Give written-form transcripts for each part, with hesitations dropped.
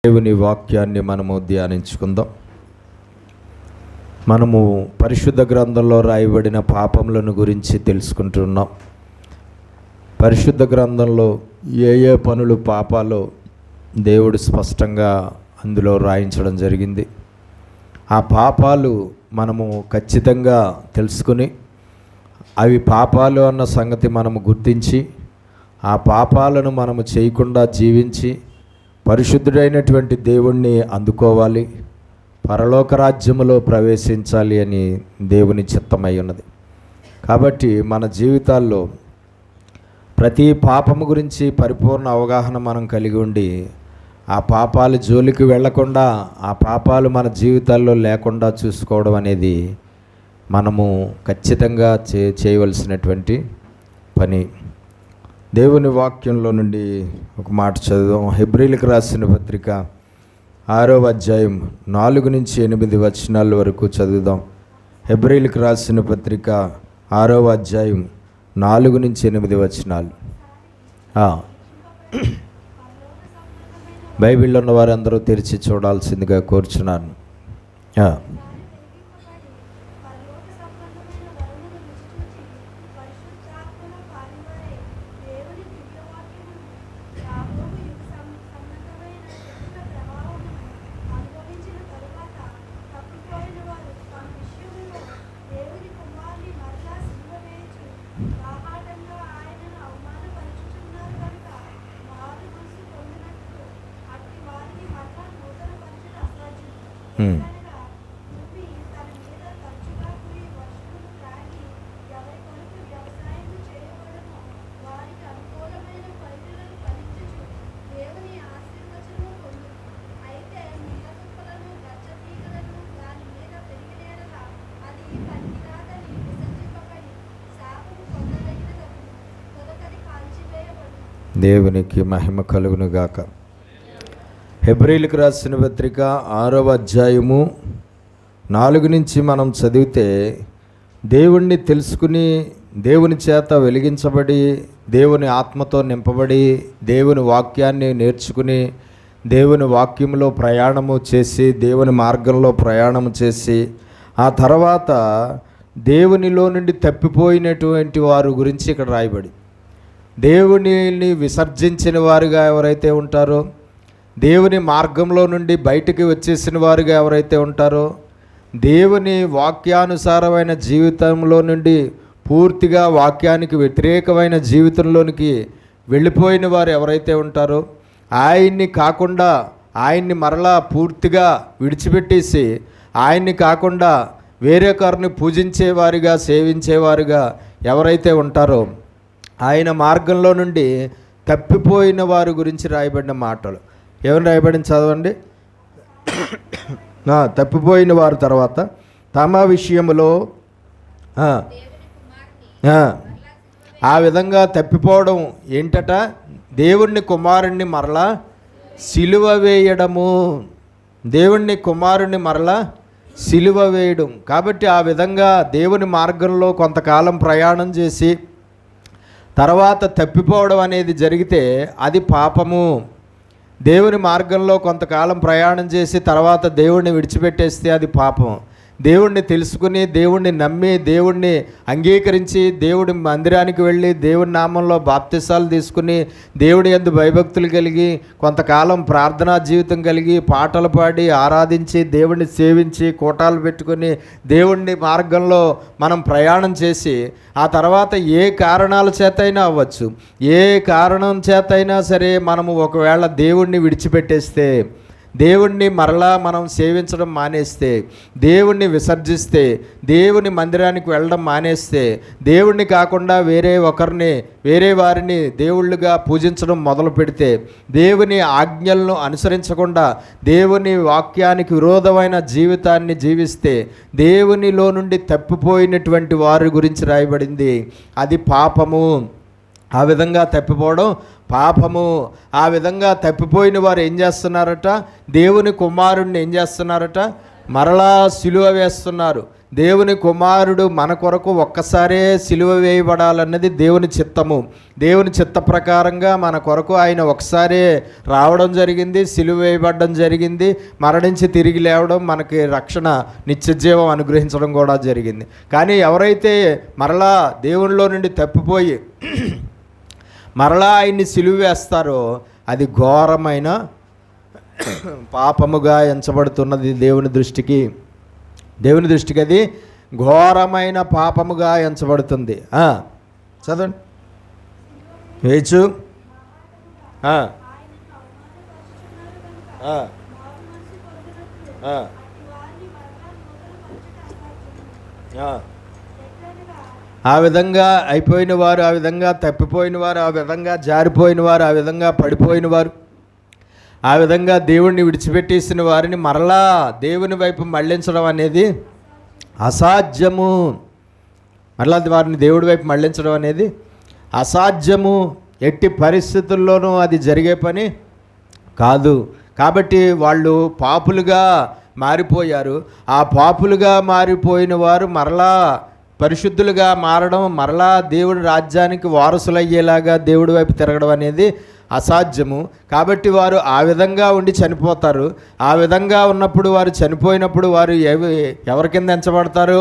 దేవుని వాక్యాన్ని మనము ధ్యానించుకుందాం. మనము పరిశుద్ధ గ్రంథంలో రాయబడిన పాపములను గురించి తెలుసుకుంటున్నాం. పరిశుద్ధ గ్రంథంలో ఏ పనులు పాపాలో దేవుడు స్పష్టంగా అందులో రాయించడం జరిగింది. ఆ పాపాలు మనము ఖచ్చితంగా తెలుసుకుని అవి పాపాలు అన్న సంగతి మనము గుర్తించి ఆ పాపాలను మనము చేయకుండా జీవించి పరిశుద్ధుడైనటువంటి దేవుణ్ణి అందుకోవాలి, పరలోక రాజ్యములో ప్రవేశించాలి అని దేవుని చిత్తమై ఉన్నది. కాబట్టి మన జీవితాల్లో ప్రతి పాపము గురించి పరిపూర్ణ అవగాహన మనం కలిగి ఉండి ఆ పాపాల జోలికి వెళ్లకుండా ఆ పాపాలు మన జీవితాల్లో లేకుండా చూసుకోవడం అనేది మనము ఖచ్చితంగా చేయవలసినటువంటి పని. దేవుని వాక్యంలో నుండి ఒక మాట చదువుదాం. హెబ్రీలకు రాసిన పత్రిక 6వ అధ్యాయం 4 నుంచి 8 వచనాల వరకు చదువుదాం. హెబ్రీలకు రాసిన పత్రిక 6వ అధ్యాయం 4 నుంచి 8 వచనాలు. బైబిల్లో ఉన్న వారందరూ తెరిచి చూడాల్సిందిగా కోరుచున్నాను. దేవునికి మహిమ కలుగును గాక. హెబ్రీలకు రాసిన పత్రిక 6వ అధ్యాయము 4 నుంచి మనం చదివితే దేవుణ్ణి తెలుసుకుని దేవుని చేత వెలిగించబడి దేవుని ఆత్మతో నింపబడి దేవుని వాక్యాన్ని నేర్చుకుని దేవుని వాక్యంలో ప్రయాణము చేసి దేవుని మార్గంలో ప్రయాణము చేసి ఆ తర్వాత దేవునిలో నుండి తప్పిపోయినటువంటి వారి గురించి ఇక్కడ రాయబడి, దేవునిని విసర్జించిన వారుగా ఎవరైతే ఉంటారో, దేవుని మార్గంలో నుండి బయటికి వచ్చేసిన వారుగా ఎవరైతే ఉంటారో, దేవుని వాక్యానుసారమైన జీవితంలో నుండి పూర్తిగా వాక్యానికి వ్యతిరేకమైన జీవితంలోనికి వెళ్ళిపోయిన వారు ఎవరైతే ఉంటారో, ఆయన్ని కాకుండా ఆయన్ని మరలా పూర్తిగా విడిచిపెట్టేసి ఆయన్ని కాకుండా వేరొకరిని పూజించేవారుగా సేవించేవారుగా ఎవరైతే ఉంటారో, ఆయన మార్గంలో నుండి తప్పిపోయిన వారి గురించి రాయబడిన మాటలు. ఏమని రాయబడిన చదవండి. తప్పిపోయిన వారు తర్వాత తమ విషయములో ఆ విధంగా తప్పిపోవడం ఏంటట? దేవుణ్ణి కుమారుణ్ణి మరలా సిలువ వేయడము. దేవుణ్ణి కుమారుణ్ణి మరలా సిలువ వేయడం. కాబట్టి ఆ విధంగా దేవుని మార్గంలో కొంతకాలం ప్రయాణం చేసి తర్వాత తప్పిపోవడం అనేది జరిగితే అది పాపము. దేవుని మార్గంలో కొంతకాలం ప్రయాణం చేసి తర్వాత దేవుణ్ణి విడిచిపెట్టేస్తే అది పాపం. దేవుణ్ణి తెలుసుకుని దేవుణ్ణి నమ్మి దేవుణ్ణి అంగీకరించి దేవుడి మందిరానికి వెళ్ళి దేవుని నామంలో బాప్తిసాలు తీసుకుని దేవుడి యందు భయభక్తులు కలిగి కొంతకాలం ప్రార్థనా జీవితం కలిగి పాటలు పాడి ఆరాధించి దేవుణ్ణి సేవించి కూటాలు పెట్టుకుని దేవుణ్ణి మార్గంలో మనం ప్రయాణం చేసి ఆ తర్వాత ఏ కారణాల చేతైనా అవ్వచ్చు, ఏ కారణం చేతైనా సరే మనము ఒకవేళ దేవుణ్ణి విడిచిపెట్టేస్తే, దేవుణ్ణి మరలా మనం సేవించడం మానేస్తే, దేవుణ్ణి విసర్జిస్తే, దేవుని మందిరానికి వెళ్ళడం మానేస్తే, దేవుణ్ణి కాకుండా వేరే వారిని దేవుళ్ళుగా పూజించడం మొదలు పెడితే, దేవుని ఆజ్ఞలను అనుసరించకుండా దేవుని వాక్యానికి విరోధమైన జీవితాన్ని జీవిస్తే, దేవునిలో నుండి తప్పిపోయినటువంటి వారి గురించి రాయబడింది. అది పాపము. ఆ విధంగా తప్పిపోవడం పాపము. ఆ విధంగా తప్పిపోయిన వారు ఏం చేస్తున్నారట? దేవుని కుమారుణ్ణి ఏం చేస్తున్నారట? మరలా సిలువ వేస్తున్నారు. దేవుని కుమారుడు మన కొరకు ఒక్కసారే సిలువ వేయబడాలన్నది దేవుని చిత్తము. దేవుని చిత్త ప్రకారంగా మన కొరకు ఆయన ఒకసారే రావడం జరిగింది, సిలువ వేయబడడం జరిగింది, మరణించి తిరిగి లేవడం, మనకి రక్షణ నిత్యజీవం అనుగ్రహించడం కూడా జరిగింది. కానీ ఎవరైతే మరలా దేవునిలో నుండి తప్పిపోయి మరలా ఆయన్ని సిలువ వేస్తారో అది ఘోరమైన పాపముగా ఎంచబడుతున్నది. దేవుని దృష్టికి అది ఘోరమైన పాపముగా ఎంచబడుతుంది. చదవండి వేచు. ఆ విధంగా అయిపోయిన వారు, ఆ విధంగా తప్పిపోయిన వారు, ఆ విధంగా జారిపోయిన వారు, ఆ విధంగా పడిపోయిన వారు, ఆ విధంగా దేవుణ్ణి విడిచిపెట్టేసిన వారిని మరలా దేవుని వైపు మళ్ళించడం అనేది అసాధ్యము. మరలా వారిని దేవుడి వైపు మళ్ళించడం అనేది అసాధ్యము. ఎట్టి పరిస్థితుల్లోనూ అది జరిగే పని కాదు. కాబట్టి వాళ్ళు పాపులుగా మారిపోయారు. ఆ పాపులుగా మారిపోయిన వారు మరలా పరిశుద్ధులుగా మారడం, మరలా దేవుడి రాజ్యానికి వారసులయ్యేలాగా దేవుడి వైపు తిరగడం అనేది అసాధ్యము. కాబట్టి వారు ఆ విధంగా ఉండి చనిపోతారు. ఆ విధంగా ఉన్నప్పుడు, వారు చనిపోయినప్పుడు వారు ఎవరి కింద ఎంచబడతారు?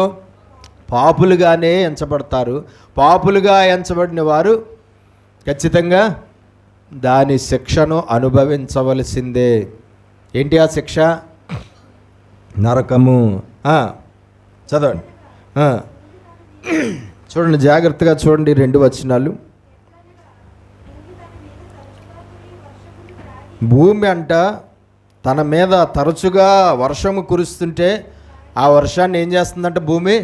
పాపులుగానే ఎంచబడతారు. పాపులుగా ఎంచబడిన వారు ఖచ్చితంగా దాని శిక్షను అనుభవించవలసిందే. ఏంటి ఆ శిక్ష? నరకము. చదవండి, చూడండి, జాగ్రత్తగా చూడండి 2 వచనాలు. భూమి అంట తన మీద తరచుగా వర్షము కురుస్తుంటే ఆ వర్షాన్ని ఏం చేస్తుందంట? భూమి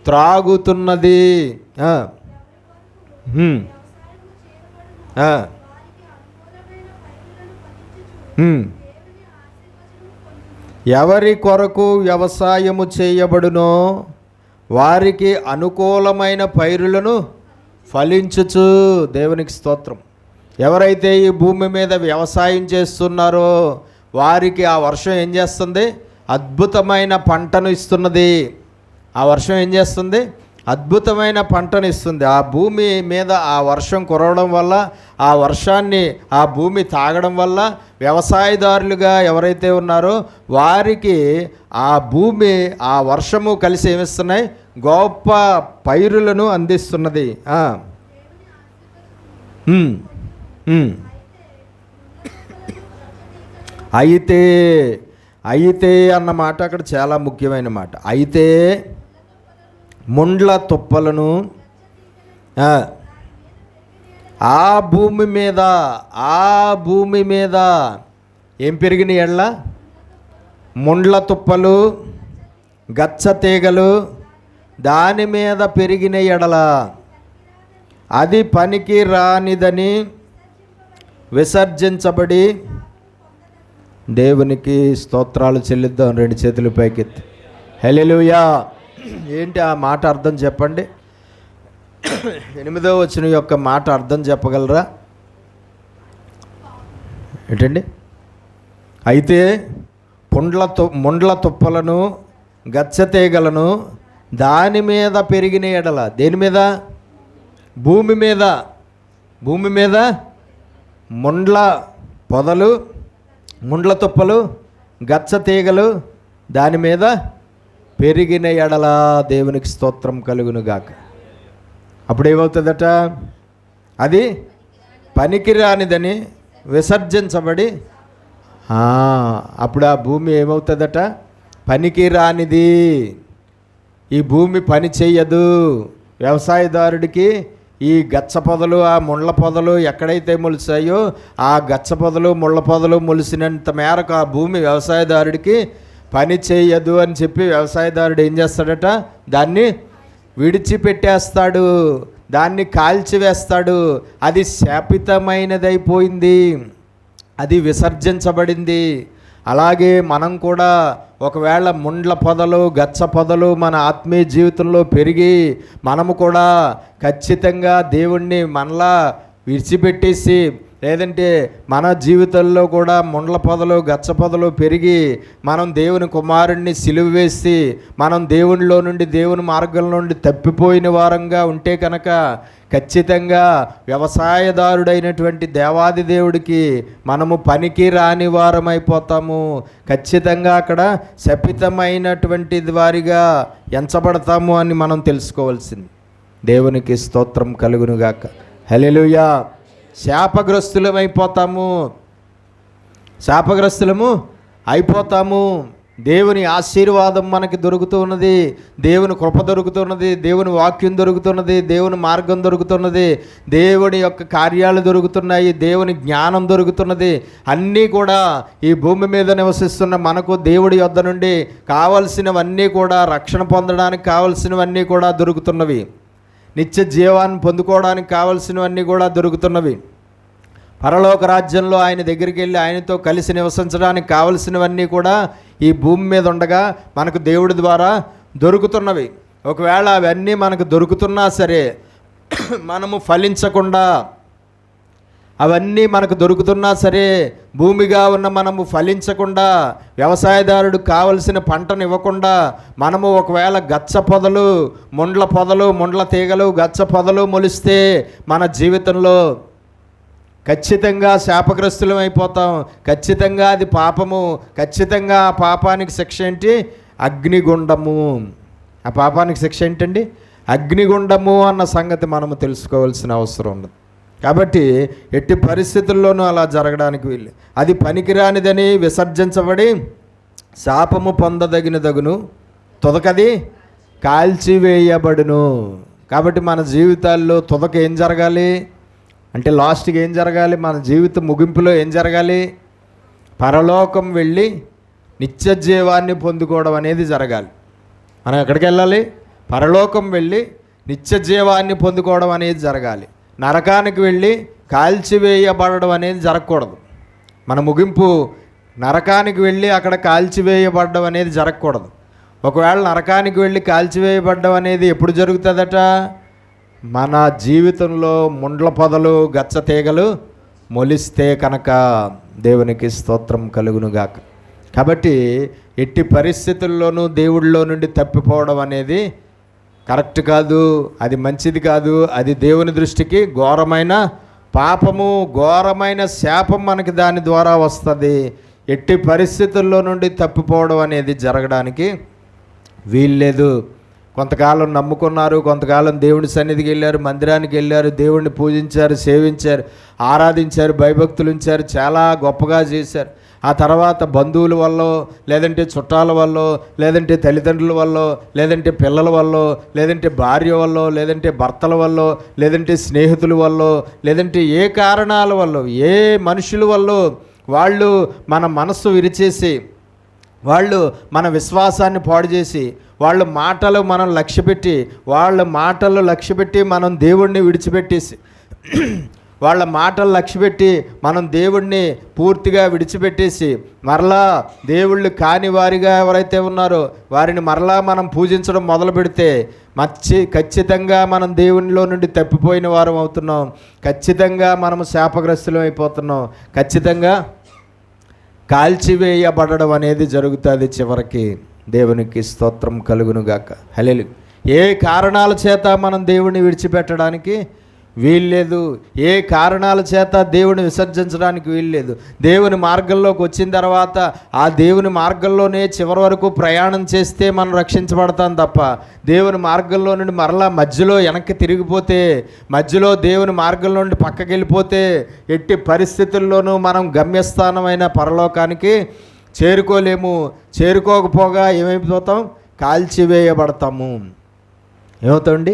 త్రాగుతున్నది. ఎవరి కొరకు వ్యవసాయము చేయబడునో వారికి అనుకూలమైన పైరులను ఫలించుచు. దేవునికి స్తోత్రం. ఎవరైతే ఈ భూమి మీద వ్యవసాయం చేస్తున్నారో వారికి ఆ వర్షం ఏం చేస్తుంది? అద్భుతమైన పంటను ఇస్తున్నది. ఆ వర్షం ఏం చేస్తుంది? అద్భుతమైన పంటను ఇస్తుంది. ఆ భూమి మీద ఆ వర్షం కురవడం వల్ల, ఆ వర్షాన్ని ఆ భూమి తాగడం వల్ల వ్యవసాయదారులుగా ఎవరైతే ఉన్నారో వారికి ఆ భూమి, ఆ వర్షము కలిసి ఏమిస్తున్నాయి? గొప్ప పైరులను అందిస్తున్నది. అయితే అన్న మాట అక్కడ చాలా ముఖ్యమైన మాట. అయితే ముండ్ల తుప్పలను ఆ భూమి మీద ఏం పెరిగిన ఎడ్ల? ముండ్ల తుప్పలు, గచ్చ తీగలు దాని మీద పెరిగిన ఎడల అది పనికి రానిదని విసర్జించబడి. దేవునికి స్తోత్రాలు చెల్లిద్దాం. 2 చేతులు పైకెత్తి హల్లెలూయా. ఏంటి ఆ మాట అర్థం చెప్పండి? 8వ వచనం యొక్క మాట అర్థం చెప్పగలరా? ఏంటండి? అయితే ముండ్ల తుప్పలను, గచ్చతీగలను దాని మీద పెరిగిన ఎడల. దేని మీద? భూమి మీద ముండ్ల తుప్పలు, గచ్చ తీగలు దాని మీద పెరిగిన ఎడల దేవునికి స్తోత్రం కలుగునుగాక. అప్పుడు ఏమవుతుందట? అది పనికిరానిదని విసర్జించబడి, అప్పుడు ఆ భూమి ఏమవుతుందట? పనికిరానిది. ఈ భూమి పని చెయ్యదు. వ్యవసాయదారుడికి ఈ గచ్చ పొదలు, ఆ ముళ్ళ పొదలు ఎక్కడైతే మొలిచాయో ఆ గచ్చ పొదలు, ముళ్ళ పొదలు మొలిసినంత మేరకు ఆ భూమి వ్యవసాయదారుడికి పని చేయదు అని చెప్పి వ్యవసాయదారుడు ఏం చేస్తాడట? దాన్ని విడిచిపెట్టేస్తాడు, దాన్ని కాల్చివేస్తాడు. అది శాపితమైనదైపోయింది, అది విసర్జించబడింది. అలాగే మనం కూడా ఒకవేళ ముండ్ల పొదలు, గచ్చ పొదలు మన ఆత్మీయ జీవితంలో పెరిగి మనము కూడా ఖచ్చితంగా దేవుణ్ణి మనలా విడిచిపెట్టేసి లేదంటే మన జీవితంలో కూడా ముండ్ల పొదలు గచ్చ పొదలు పెరిగి మనం దేవుని కుమారుణ్ణి సిలువ వేసి మనం దేవునిలో నుండి దేవుని మార్గం నుండి తప్పిపోయిన వారంగా ఉంటే కనుక ఖచ్చితంగా వ్యవసాయదారుడైనటువంటి దేవాది దేవుడికి మనము పనికి రాని వారమైపోతాము. ఖచ్చితంగా అక్కడ శపితమైనటువంటి వారిగా ఎంచబడతాము అని మనం తెలుసుకోవాల్సింది. దేవునికి స్తోత్రం కలుగునుగాక. హల్లెలూయా. శాపగ్రస్తులము అయిపోతాము. దేవుని ఆశీర్వాదం మనకి దొరుకుతున్నది, దేవుని కృప దొరుకుతున్నది, దేవుని వాక్యం దొరుకుతున్నది, దేవుని మార్గం దొరుకుతున్నది, దేవుని యొక్క కార్యాలు దొరుకుతున్నాయి, దేవుని జ్ఞానం దొరుకుతున్నది. అన్నీ కూడా ఈ భూమి మీద నివసిస్తున్న మనకు దేవుడి యొద్ద నుండి కావలసినవన్నీ కూడా, రక్షణ పొందడానికి కావలసినవన్నీ కూడా దొరుకుతున్నవి. నిత్య జీవాన్ని పొందుకోవడానికి కావలసినవన్నీ కూడా దొరుకుతున్నవి. పరలోక రాజ్యంలో ఆయన దగ్గరికి వెళ్ళి ఆయనతో కలిసి నివసించడానికి కావలసినవన్నీ కూడా ఈ భూమి మీద ఉండగా మనకు దేవుడి ద్వారా దొరుకుతున్నవి. ఒకవేళ అవన్నీ మనకు దొరుకుతున్నా సరే మనము ఫలించకుండా, అవన్నీ మనకు దొరుకుతున్నా సరే భూమిగా ఉన్న మనము ఫలించకుండా, వ్యవసాయదారుడు కావలసిన పంటను ఇవ్వకుండా మనము ఒకవేళ గచ్చ పొదలు, ముండ్ల తీగలు, గచ్చ పొదలు మొలిస్తే మన జీవితంలో ఖచ్చితంగా శాపగ్రస్తులం అయిపోతాం. ఖచ్చితంగా అది పాపము. ఖచ్చితంగా ఆ పాపానికి శిక్ష ఏంటి? అగ్నిగుండము. ఆ పాపానికి శిక్ష ఏంటండి? అగ్నిగుండము అన్న సంగతి మనము తెలుసుకోవాల్సిన అవసరం ఉంది. కాబట్టి ఎట్టి పరిస్థితుల్లోనూ అలా జరగడానికి వీలు. అది పనికిరానిదని విసర్జించబడి శాపము పొందదగినదగును, తుదకది కాల్చివేయబడును. కాబట్టి మన జీవితాల్లో తుదక ఏం జరగాలి అంటే, లాస్ట్కి ఏం జరగాలి? మన జీవిత ముగింపులో ఏం జరగాలి? పరలోకం వెళ్ళి నిత్య జీవాన్ని పొందుకోవడం అనేది జరగాలి. మనం ఎక్కడికి వెళ్ళాలి? పరలోకం వెళ్ళి నిత్య జీవాన్ని పొందుకోవడం అనేది జరగాలి. నరకానికి వెళ్ళి కాల్చివేయబడడం అనేది జరగకూడదు. మన ముగింపు నరకానికి వెళ్ళి అక్కడ కాల్చివేయబడడం అనేది జరగకూడదు. ఒకవేళ నరకానికి వెళ్ళి కాల్చివేయబడడం అనేది ఎప్పుడు జరుగుతుందట? మన జీవితంలో ముండ్ల పొదలు, గచ్చ తీగలు మొలిస్తే కనుక. దేవునికి స్తోత్రం కలుగునుగాక. కాబట్టి ఎట్టి పరిస్థితుల్లోనూ దేవుడిలో నుండి తప్పిపోవడం అనేది కరెక్ట్ కాదు, అది మంచిది కాదు. అది దేవుని దృష్టికి ఘోరమైన పాపము, ఘోరమైన శాపం మనకి దాని ద్వారా వస్తుంది. ఎట్టి పరిస్థితుల్లో నుండి తప్పిపోవడం అనేది జరగడానికి వీల్లేదు. కొంతకాలం నమ్ముకున్నారు, కొంతకాలం దేవుని సన్నిధికి వెళ్ళారు, మందిరానికి వెళ్ళారు, దేవుణ్ణి పూజించారు, సేవించారు, ఆరాధించారు, భయభక్తులు ఉంచారు, చాలా గొప్పగా చేశారు. ఆ తర్వాత బంధువుల వల్ల, లేదంటే చుట్టాల వల్ల, లేదంటే తల్లిదండ్రుల వల్ల, లేదంటే పిల్లల వల్ల, లేదంటే భార్య వల్ల, లేదంటే భర్తల వల్ల, లేదంటే స్నేహితుల వల్ల, లేదంటే ఏ కారణాల వల్ల, ఏ మనుషుల వల్ల వాళ్ళు మన మనస్సు విరిచేసి, వాళ్ళు మన విశ్వాసాన్ని పాడు చేసి, వాళ్ళ మాటలు మనం లక్ష్యపెట్టి, మనం దేవుణ్ణి విడిచిపెట్టేసి, వాళ్ళ మాటలు లక్ష్యపెట్టి మనం దేవుణ్ణి పూర్తిగా విడిచిపెట్టేసి, మరలా దేవుళ్ళు కాని వారిగా ఎవరైతే ఉన్నారో వారిని మరలా మనం పూజించడం మొదలు పెడితే ఖచ్చితంగా మనం దేవునిలో నుండి తప్పిపోయిన వారం అవుతున్నాం. ఖచ్చితంగా మనము శాపగ్రస్తులం అయిపోతున్నాం. ఖచ్చితంగా కాల్చివేయబడడం అనేది జరుగుతుంది చివరికి. దేవునికి స్తోత్రం కలుగునుగాక. హల్లెలూయా. ఏ కారణాల చేత మనం దేవుణ్ణి విడిచిపెట్టడానికి వీల్లేదు. ఏ కారణాల చేత దేవుని విసర్జించడానికి వీల్లేదు. దేవుని మార్గంలోకి వచ్చిన తర్వాత ఆ దేవుని మార్గంలోనే చివరి వరకు ప్రయాణం చేస్తే మనం రక్షించబడతాం తప్ప, దేవుని మార్గంలో నుండి మరలా మధ్యలో వెనక్కి తిరిగిపోతే, మధ్యలో దేవుని మార్గంలో నుండి పక్కకి వెళ్ళిపోతే ఎట్టి పరిస్థితుల్లోనూ మనం గమ్యస్థానమైన పరలోకానికి చేరుకోలేము. చేరుకోకపోగా ఏమైపోతాం? కాల్చివేయబడతాము. ఏమవుతామండి?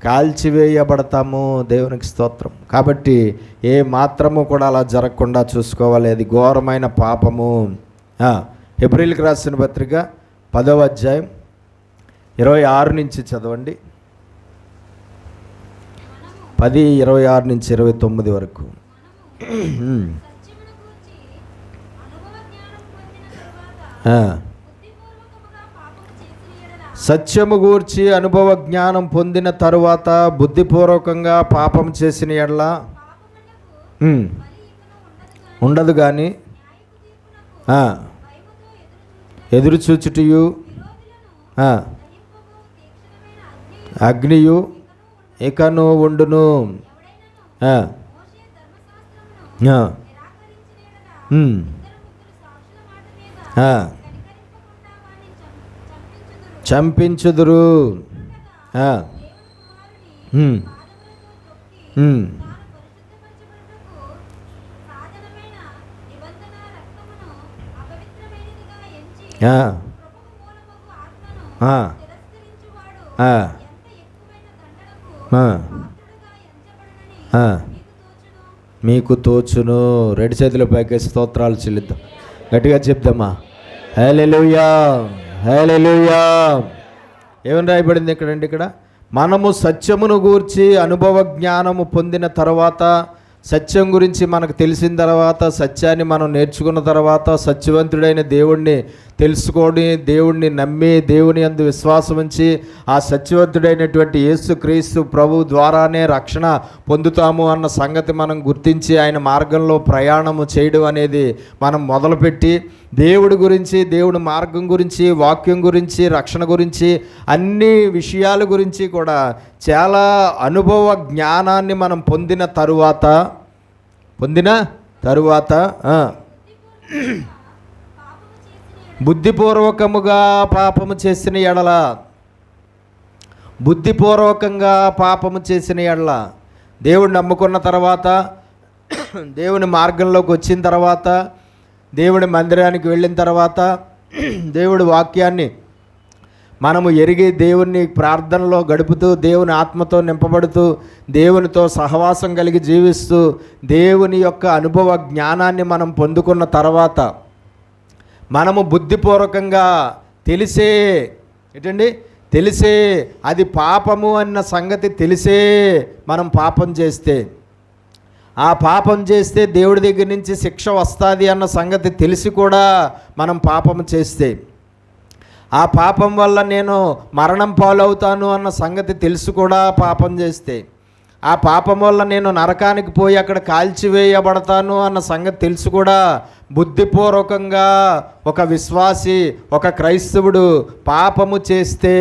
కాల్చివేయబడతాము. దేవునికి స్తోత్రం. కాబట్టి ఏ మాత్రము కూడా అలా జరగకుండా చూసుకోవాలి. అది ఘోరమైన పాపము. హెబ్రీయులకు రాసిన పత్రిక 10వ అధ్యాయం 26 నుంచి చదవండి. 10, 26 నుంచి 29 వరకు. సత్యము గూర్చి అనుభవ జ్ఞానం పొందిన తరువాత బుద్ధిపూర్వకంగా పాపం చేసిన ఎడల ఉండదు కానీ ఎదురుచూచుటయు అగ్నియు ఇకను ఉండును. చంపించుదురు. మీకు తోచును. రెండు చేతుల పైకి స్తోత్రాలు చెల్లిద్దాం, గట్టిగా చెప్దామా? హల్లెలూయా, హల్లెలూయా. ఏమని రాయబడింది ఇక్కడండి? ఇక్కడ మనము సత్యమును గూర్చి అనుభవ జ్ఞానము పొందిన తర్వాత, సత్యం గురించి మనకు తెలిసిన తర్వాత, సత్యాన్ని మనం నేర్చుకున్న తర్వాత, సత్యవంతుడైన దేవుణ్ణి తెలుసుకొని, దేవుణ్ణి నమ్మి, దేవుని యందు విశ్వాసం ఉంచి, ఆ సత్యవంతుడైనటువంటి యేసుక్రీస్తు ప్రభు ద్వారానే రక్షణ పొందుతాము అన్న సంగతి మనం గుర్తించి, ఆయన మార్గంలో ప్రయాణము చేయడం అనేది మనం మొదలుపెట్టి, దేవుడి గురించి, దేవుడి మార్గం గురించి, వాక్యం గురించి, రక్షణ గురించి, అన్ని విషయాల గురించి కూడా చాలా అనుభవ జ్ఞానాన్ని మనం పొందిన తరువాత బుద్ధిపూర్వకముగా పాపము చేసిన ఎడల, బుద్ధిపూర్వకంగా పాపము చేసిన ఎడల, దేవుడిని నమ్ముకున్న తర్వాత, దేవుని మార్గంలోకి వచ్చిన తర్వాత, దేవుడి మందిరానికి వెళ్ళిన తర్వాత, దేవుడి వాక్యాన్ని మనము ఎరిగి దేవుని ప్రార్థనలో గడుపుతూ, దేవుని ఆత్మతో నింపబడుతూ, దేవునితో సహవాసం కలిగి జీవిస్తూ, దేవుని యొక్క అనుభవ జ్ఞానాన్ని మనం పొందుకున్న తర్వాత, మనము బుద్ధిపూర్వకంగా తెలిసే అది పాపము అన్న సంగతి తెలిసే మనం పాపం చేస్తే, ఆ పాపం చేస్తే దేవుడి దగ్గర నుంచి శిక్ష వస్తుంది అన్న సంగతి తెలిసి కూడా మనం పాపం చేస్తే, ఆ పాపం వల్ల నేను మరణం పాలవుతాను అన్న సంగతి తెలిసి కూడా పాపం చేస్తే, ఆ పాపం వల్ల నేను నరకానికి పోయి అక్కడ కాల్చివేయబడతాను అన్న సంగతి తెలిసి కూడా బుద్ధిపూర్వకంగా ఒక విశ్వాసి, ఒక క్రైస్తవుడు పాపము చేస్తే,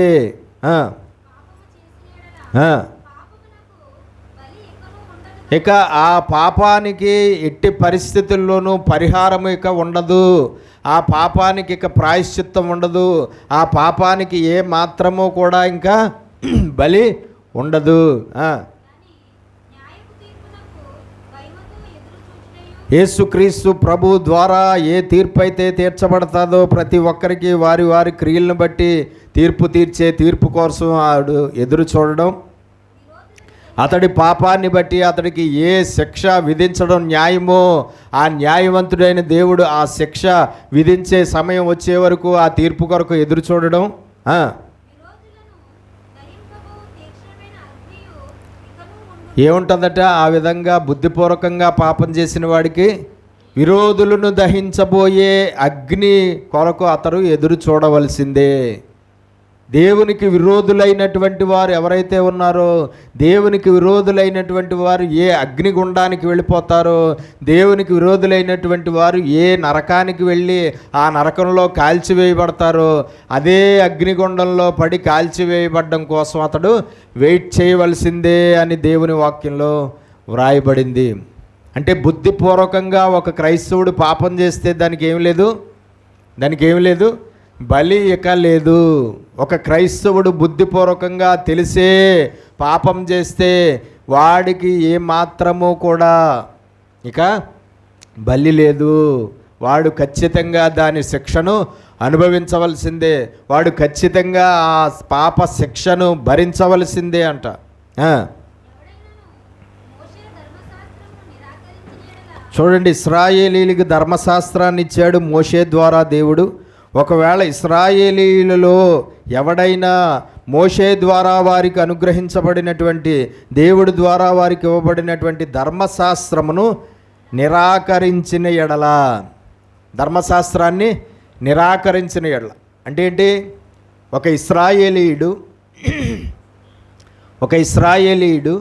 ఇక ఆ పాపానికి ఎట్టి పరిస్థితుల్లోనూ పరిహారం ఇక ఉండదు. ఆ పాపానికి ఇక ప్రాయశ్చిత్తం ఉండదు. ఆ పాపానికి ఏ మాత్రమూ కూడా ఇంకా బలి ఉండదు. యేసుక్రీస్తు ప్రభు ద్వారా ఏ తీర్పు అయితే తీర్చబడతాదో, ప్రతి ఒక్కరికి వారి వారి క్రియలను బట్టి తీర్పు తీర్చే తీర్పు కోసం ఆడు ఎదురు చూడడం, అతడి పాపాన్ని బట్టి అతడికి ఏ శిక్ష విధించడం న్యాయమో, ఆ న్యాయవంతుడైన దేవుడు ఆ శిక్ష విధించే సమయం వచ్చే వరకు ఆ తీర్పు కొరకు ఎదురు చూడడం. ఏముంటుందట? ఆ విధంగా బుద్ధిపూర్వకంగా పాపం చేసిన వాడికి విరోధులను దహించబోయే అగ్ని కొరకు అతడు ఎదురు చూడవలసిందే. దేవునికి విరోధులైనటువంటి వారు ఎవరైతే ఉన్నారో, దేవునికి విరోధులైనటువంటి వారు ఏ అగ్నిగుండానికి వెళ్ళిపోతారో, దేవునికి విరోధులైనటువంటి వారు ఏ నరకానికి వెళ్ళి ఆ నరకంలో కాల్చివేయబడతారో, అదే అగ్నిగుండంలో పడి కాల్చివేయబడడం కోసం అతడు వెయిట్ చేయవలసిందే అని దేవుని వాక్యంలో వ్రాయబడింది. అంటే బుద్ధిపూర్వకంగా ఒక క్రైస్తవుడు పాపం చేస్తే దానికి ఏం లేదు, బలి ఇక లేదు. ఒక క్రైస్తవుడు బుద్ధిపూర్వకంగా తెలిసే పాపం చేస్తే వాడికి ఏమాత్రము కూడా ఇక బలి లేదు. వాడు ఖచ్చితంగా దాని శిక్షను అనుభవించవలసిందే. వాడు ఖచ్చితంగా ఆ పాప శిక్షను భరించవలసిందే అంట. చూడండి, ఇశ్రాయేలీలకు ధర్మశాస్త్రాన్ని ఇచ్చాడు మోషే ద్వారా దేవుడు. ఒకవేళ ఇశ్రాయేలీలలో ఎవడైనా మోషే ద్వారా వారికి అనుగ్రహించబడినటువంటి, దేవుడి ద్వారా వారికి ఇవ్వబడినటువంటి ధర్మశాస్త్రమును నిరాకరించిన ఎడల, ధర్మశాస్త్రాన్ని నిరాకరించిన ఎడల అంటే ఏంటి? ఒక ఇశ్రాయేలీయుడు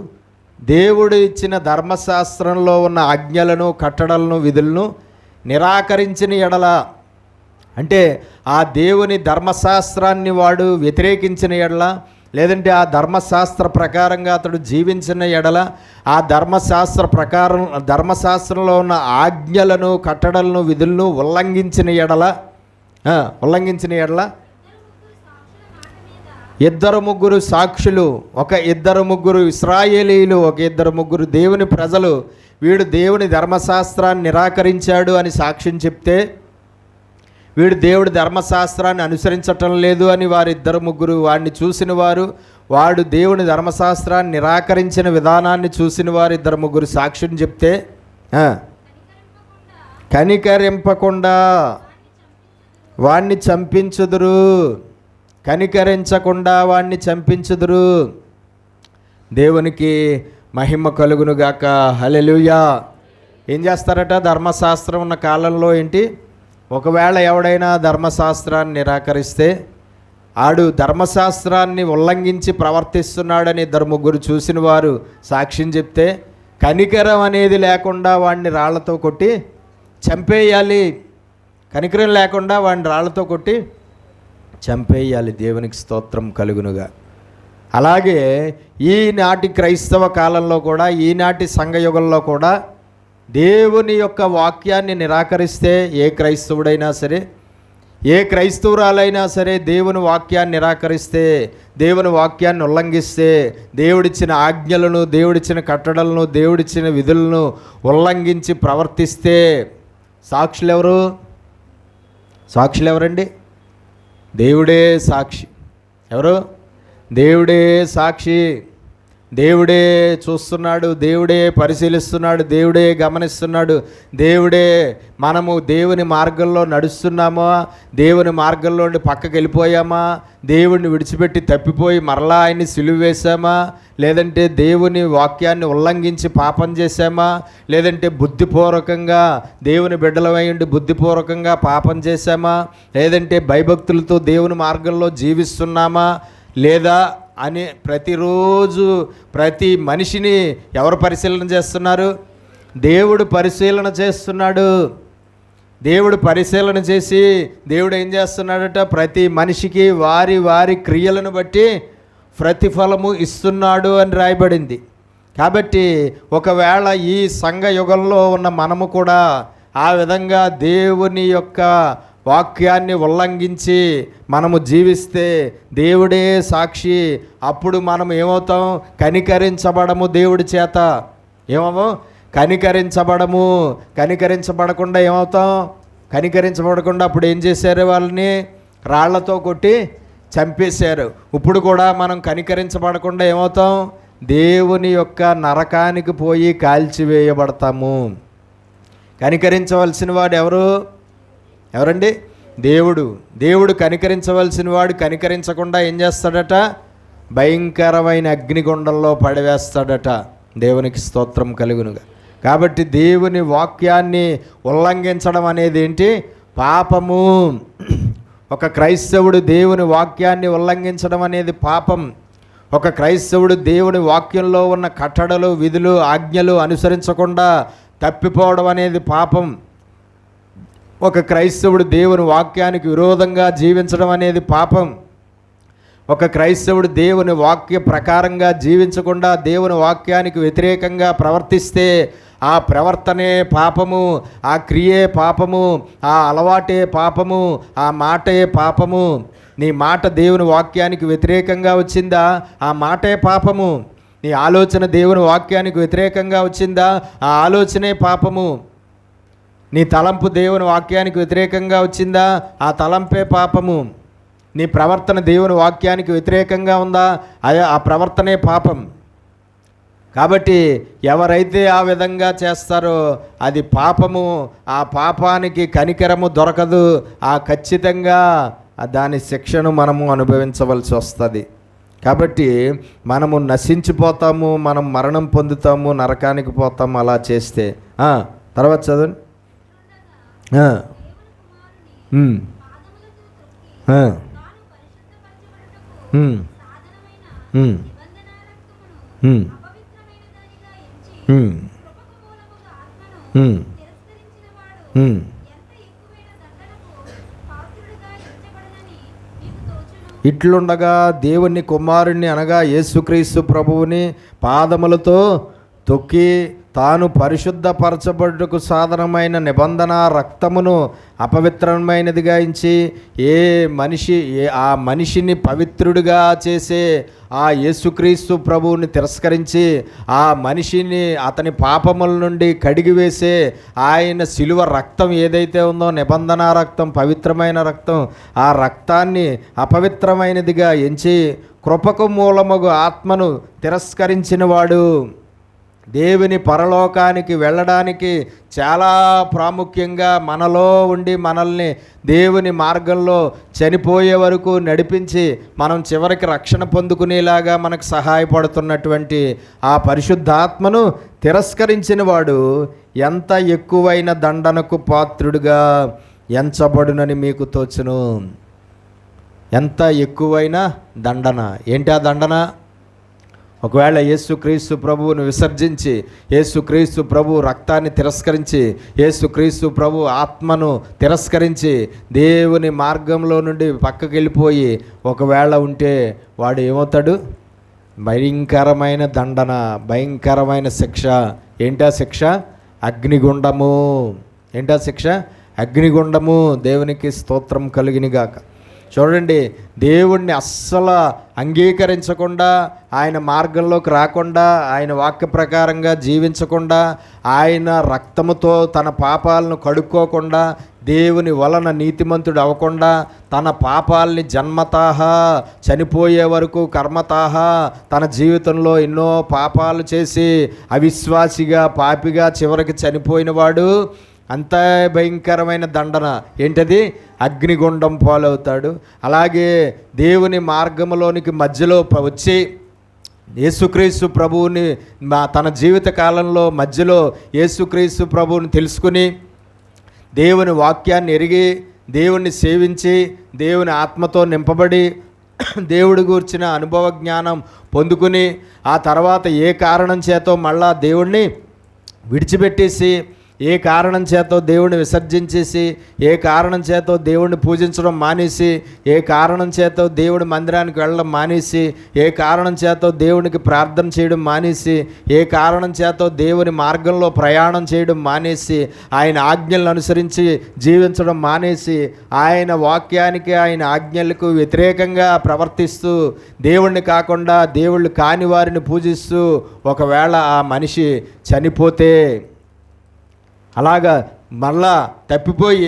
దేవుడు ఇచ్చిన ధర్మశాస్త్రంలో ఉన్న ఆజ్ఞలను, కట్టడలను, విధులను నిరాకరించిన ఎడల, అంటే ఆ దేవుని ధర్మశాస్త్రాన్ని వాడు వ్యతిరేకించిన ఎడల, లేదంటే ఆ ధర్మశాస్త్ర ప్రకారంగా అతడు జీవించిన ఎడల, ఆ ధర్మశాస్త్రంలో ఉన్న ఆజ్ఞలను, కట్టడలను, విధులను ఉల్లంఘించిన ఎడల ఇద్దరు ముగ్గురు సాక్షులు, ఇద్దరు ముగ్గురు ఇశ్రాయేలీయులు, ఇద్దరు ముగ్గురు దేవుని ప్రజలు వీడు దేవుని ధర్మశాస్త్రాన్ని నిరాకరించాడు అని సాక్ష్యం చెప్తే, వీడు దేవుడి ధర్మశాస్త్రాన్ని అనుసరించటం లేదు అని వారిద్దరు ముగ్గురు వాడిని చూసిన వారు, వాడు దేవుని ధర్మశాస్త్రాన్ని నిరాకరించిన విధానాన్ని చూసిన వారు ఇద్దరు ముగ్గురు సాక్ష్యం చెప్తే, కనికరింపకుండా వాణ్ణి చంపించుదురు, కనికరించకుండా వాణ్ణి చంపించుదురు. దేవునికి మహిమ కలుగునుగాక. హల్లెలూయా. ఏం చేస్తారట? ధర్మశాస్త్రం ఉన్న కాలంలో ఏంటి, ఒకవేళ ఎవడైనా ధర్మశాస్త్రాన్ని నిరాకరిస్తే, ఆడు ధర్మశాస్త్రాన్ని ఉల్లంఘించి ప్రవర్తిస్తున్నాడని ఇద్దరు ముగ్గురు చూసిన వారు సాక్ష్యం చెప్తే, కనికరం అనేది లేకుండా వాడిని రాళ్లతో కొట్టి చంపేయాలి. కనికరం లేకుండా వాడిని రాళ్లతో కొట్టి చంపేయాలి. దేవునికి స్తోత్రం కలుగునుగా. అలాగే ఈనాటి క్రైస్తవ కాలంలో కూడా, ఈనాటి సంఘయుగంలో కూడా దేవుని యొక్క వాక్యాన్ని నిరాకరిస్తే, ఏ క్రైస్తవుడైనా సరే, ఏ క్రైస్తవురాలైనా సరే దేవుని వాక్యాన్ని నిరాకరిస్తే, దేవుని వాక్యాన్ని ఉల్లంఘిస్తే, దేవుడిచ్చిన ఆజ్ఞలను, దేవుడిచ్చిన కట్టడలను, దేవుడిచ్చిన విధులను ఉల్లంఘించి ప్రవర్తిస్తే, సాక్షులు ఎవరండి? దేవుడే సాక్షి. ఎవరు? దేవుడే సాక్షి. దేవుడే చూస్తున్నాడు, దేవుడే పరిశీలిస్తున్నాడు, దేవుడే గమనిస్తున్నాడు. దేవుడే మనము దేవుని మార్గంలో నడుస్తున్నామా, దేవుని మార్గంలో నుండి పక్కకి వెళ్ళిపోయామా, దేవుడిని విడిచిపెట్టి తప్పిపోయి మరలా ఆయన్ని సిలువ వేశామా, లేదంటే దేవుని వాక్యాన్ని ఉల్లంఘించి పాపం చేశామా, లేదంటే బుద్ధిపూర్వకంగా దేవుని బిడ్డలమై ఉండి బుద్ధిపూర్వకంగా పాపం చేశామా, లేదంటే భయభక్తులతో దేవుని మార్గంలో జీవిస్తున్నామా లేదా అని ప్రతిరోజు ప్రతి మనిషిని ఎవరు పరిశీలన చేస్తున్నారు? దేవుడు పరిశీలన చేస్తున్నాడు. దేవుడు పరిశీలన చేసి దేవుడు ఏం చేస్తున్నాడట? ప్రతి మనిషికి వారి వారి క్రియలను బట్టి ప్రతిఫలము ఇస్తున్నాడు అని రాయబడింది. కాబట్టి ఒకవేళ ఈ సంఘ యుగంలో ఉన్న మనము కూడా ఆ విధంగా దేవుని యొక్క వాక్యాన్ని ఉల్లంఘించి మనము జీవిస్తే, దేవుడే సాక్షి. అప్పుడు మనం ఏమవుతాం? కనికరించబడము దేవుడి చేత. ఏమవు? కనికరించబడకుండా ఏమవుతాం? కనికరించబడకుండా అప్పుడు ఏం చేశారు? వాళ్ళని రాళ్లతో కొట్టి చంపేశారు. ఇప్పుడు కూడా మనం కనికరించబడకుండా ఏమవుతాం? దేవుని యొక్క నరకానికి పోయి కాల్చివేయబడతాము. కనికరించవలసిన వాడు ఎవరండి? దేవుడు కనికరించవలసిన వాడు కనికరించకుండా ఏం చేస్తాడట? భయంకరమైన అగ్నిగుండంలో పడివేస్తాడట. దేవునికి స్తోత్రం కలుగునుగా. కాబట్టి దేవుని వాక్యాన్ని ఉల్లంఘించడం అనేది ఏంటి? పాపము. ఒక క్రైస్తవుడు దేవుని వాక్యాన్ని ఉల్లంఘించడం అనేది పాపం. ఒక క్రైస్తవుడు దేవుని వాక్యంలో ఉన్న కట్టడలు, విధులు, ఆజ్ఞలు అనుసరించకుండా తప్పిపోవడం అనేది పాపం. ఒక క్రైస్తవుడు దేవుని వాక్యానికి విరోధంగా జీవించడం అనేది పాపం. ఒక క్రైస్తవుడు దేవుని వాక్య ప్రకారంగా జీవించకుండా దేవుని వాక్యానికి వ్యతిరేకంగా ప్రవర్తిస్తే ఆ ప్రవర్తనే పాపము, ఆ క్రియే పాపము, ఆ అలవాటే పాపము, ఆ మాటే పాపము. నీ మాట దేవుని వాక్యానికి వ్యతిరేకంగా వచ్చిందా, ఆ మాటే పాపము. నీ ఆలోచన దేవుని వాక్యానికి వ్యతిరేకంగా వచ్చిందా, ఆ ఆలోచనే పాపము. నీ తలంపు దేవుని వాక్యానికి వ్యతిరేకంగా వచ్చిందా, ఆ తలంపే పాపము. నీ ప్రవర్తన దేవుని వాక్యానికి వ్యతిరేకంగా ఉందా, ఆ ప్రవర్తనే పాపం. కాబట్టి ఎవరైతే ఆ విధంగా చేస్తారో అది పాపము. ఆ పాపానికి కనికరము దొరకదు. ఖచ్చితంగా దాని శిక్షను మనము అనుభవించవలసి వస్తుంది. కాబట్టి మనము నశించిపోతాము, మనం మరణం పొందుతాము, నరకానికి పోతాము అలా చేస్తే. తర్వాత చదవండి. ఇట్లుండగా దేవుని కుమారుణ్ణి అనగా యేసుక్రీస్తు ప్రభువుని పాదములతో తొక్కి తాను పరిశుద్ధపరచబడుటకు సాధనమైన నిబంధన రక్తమును అపవిత్రమైనదిగా ఎంచి ఆ మనిషిని పవిత్రుడిగా చేసే ఆ యేసుక్రీస్తు ప్రభువుని తిరస్కరించి ఆ మనిషిని అతని పాపముల నుండి కడిగివేసే ఆయన శిలువ రక్తం ఏదైతే ఉందో నిబంధన రక్తం, పవిత్రమైన రక్తం, ఆ రక్తాన్ని అపవిత్రమైనదిగా ఎంచి కృపకు మూలమగు ఆత్మను తిరస్కరించిన వాడు దేవుని పరలోకానికి వెళ్ళడానికి చాలా ప్రాముఖ్యంగా మనలో ఉండి మనల్ని దేవుని మార్గంలో చనిపోయే వరకు నడిపించి మనం చివరికి రక్షణ పొందుకునేలాగా మనకు సహాయపడుతున్నటువంటి ఆ పరిశుద్ధాత్మను తిరస్కరించిన వాడు ఎంత ఎక్కువైన దండనకు పాత్రుడుగా ఎంచబడునని మీకు తోచును. ఎంత ఎక్కువైన దండన. ఏంటి ఆ దండన? ఒకవేళ యేసుక్రీస్తు ప్రభువును విసర్జించి యేసుక్రీస్తు ప్రభు రక్తాన్ని తిరస్కరించి యేసుక్రీస్తు ప్రభు ఆత్మను తిరస్కరించి దేవుని మార్గంలో నుండి పక్కకి వెళ్ళిపోయి ఒకవేళ ఉంటే వాడు ఏమవుతాడు? భయంకరమైన దండన, భయంకరమైన శిక్ష. ఏంటా శిక్ష? అగ్నిగుండము. ఏంటా శిక్ష? అగ్నిగుండము. దేవునికి స్తోత్రం కలుగునుగాక. చూడండి, దేవుణ్ణి అస్సలు అంగీకరించకుండా, ఆయన మార్గంలోకి రాకుండా, ఆయన వాక్య ప్రకారంగా జీవించకుండా, ఆయన రక్తముతో తన పాపాలను కడుక్కోకుండా, దేవుని వలన నీతిమంతుడు అవ్వకుండా, తన పాపాలని జన్మతాహ చనిపోయే వరకు కర్మతాహ తన జీవితంలో ఎన్నో పాపాలు చేసి అవిశ్వాసిగా పాపిగా చివరికి చనిపోయినవాడు అంత భయంకరమైన దండన. ఏంటది? అగ్నిగుండం పాలవుతాడు. అలాగే దేవుని మార్గంలోనికి మధ్యలో వచ్చి యేసుక్రీస్తు ప్రభువుని తన జీవిత కాలంలో మధ్యలో యేసుక్రీస్తు ప్రభువుని తెలుసుకుని దేవుని వాక్యాన్ని ఎరిగి దేవుణ్ణి సేవించి దేవుని ఆత్మతో నింపబడి దేవుడి గూర్చిన అనుభవ జ్ఞానం పొందుకుని ఆ తర్వాత ఏ కారణం చేతో మళ్ళా దేవుణ్ణి విడిచిపెట్టేసి, ఏ కారణం చేతో దేవుడిని విసర్జించేసి, ఏ కారణం చేతో దేవుడిని పూజించడం మానేసి, ఏ కారణం చేతో దేవుడి మందిరానికి వెళ్ళడం మానేసి, ఏ కారణం చేతో దేవునికి ప్రార్థన చేయడం మానేసి, ఏ కారణం చేతో దేవుని మార్గంలో ప్రయాణం చేయడం మానేసి, ఆయన ఆజ్ఞలను అనుసరించి జీవించడం మానేసి, ఆయన వాక్యానికి ఆయన ఆజ్ఞలకు వ్యతిరేకంగా ప్రవర్తిస్తూ దేవుణ్ణి కాకుండా దేవుళ్ళు కాని వారిని పూజిస్తూ ఒకవేళ ఆ మనిషి చనిపోతే, అలాగా మళ్ళా తప్పిపోయి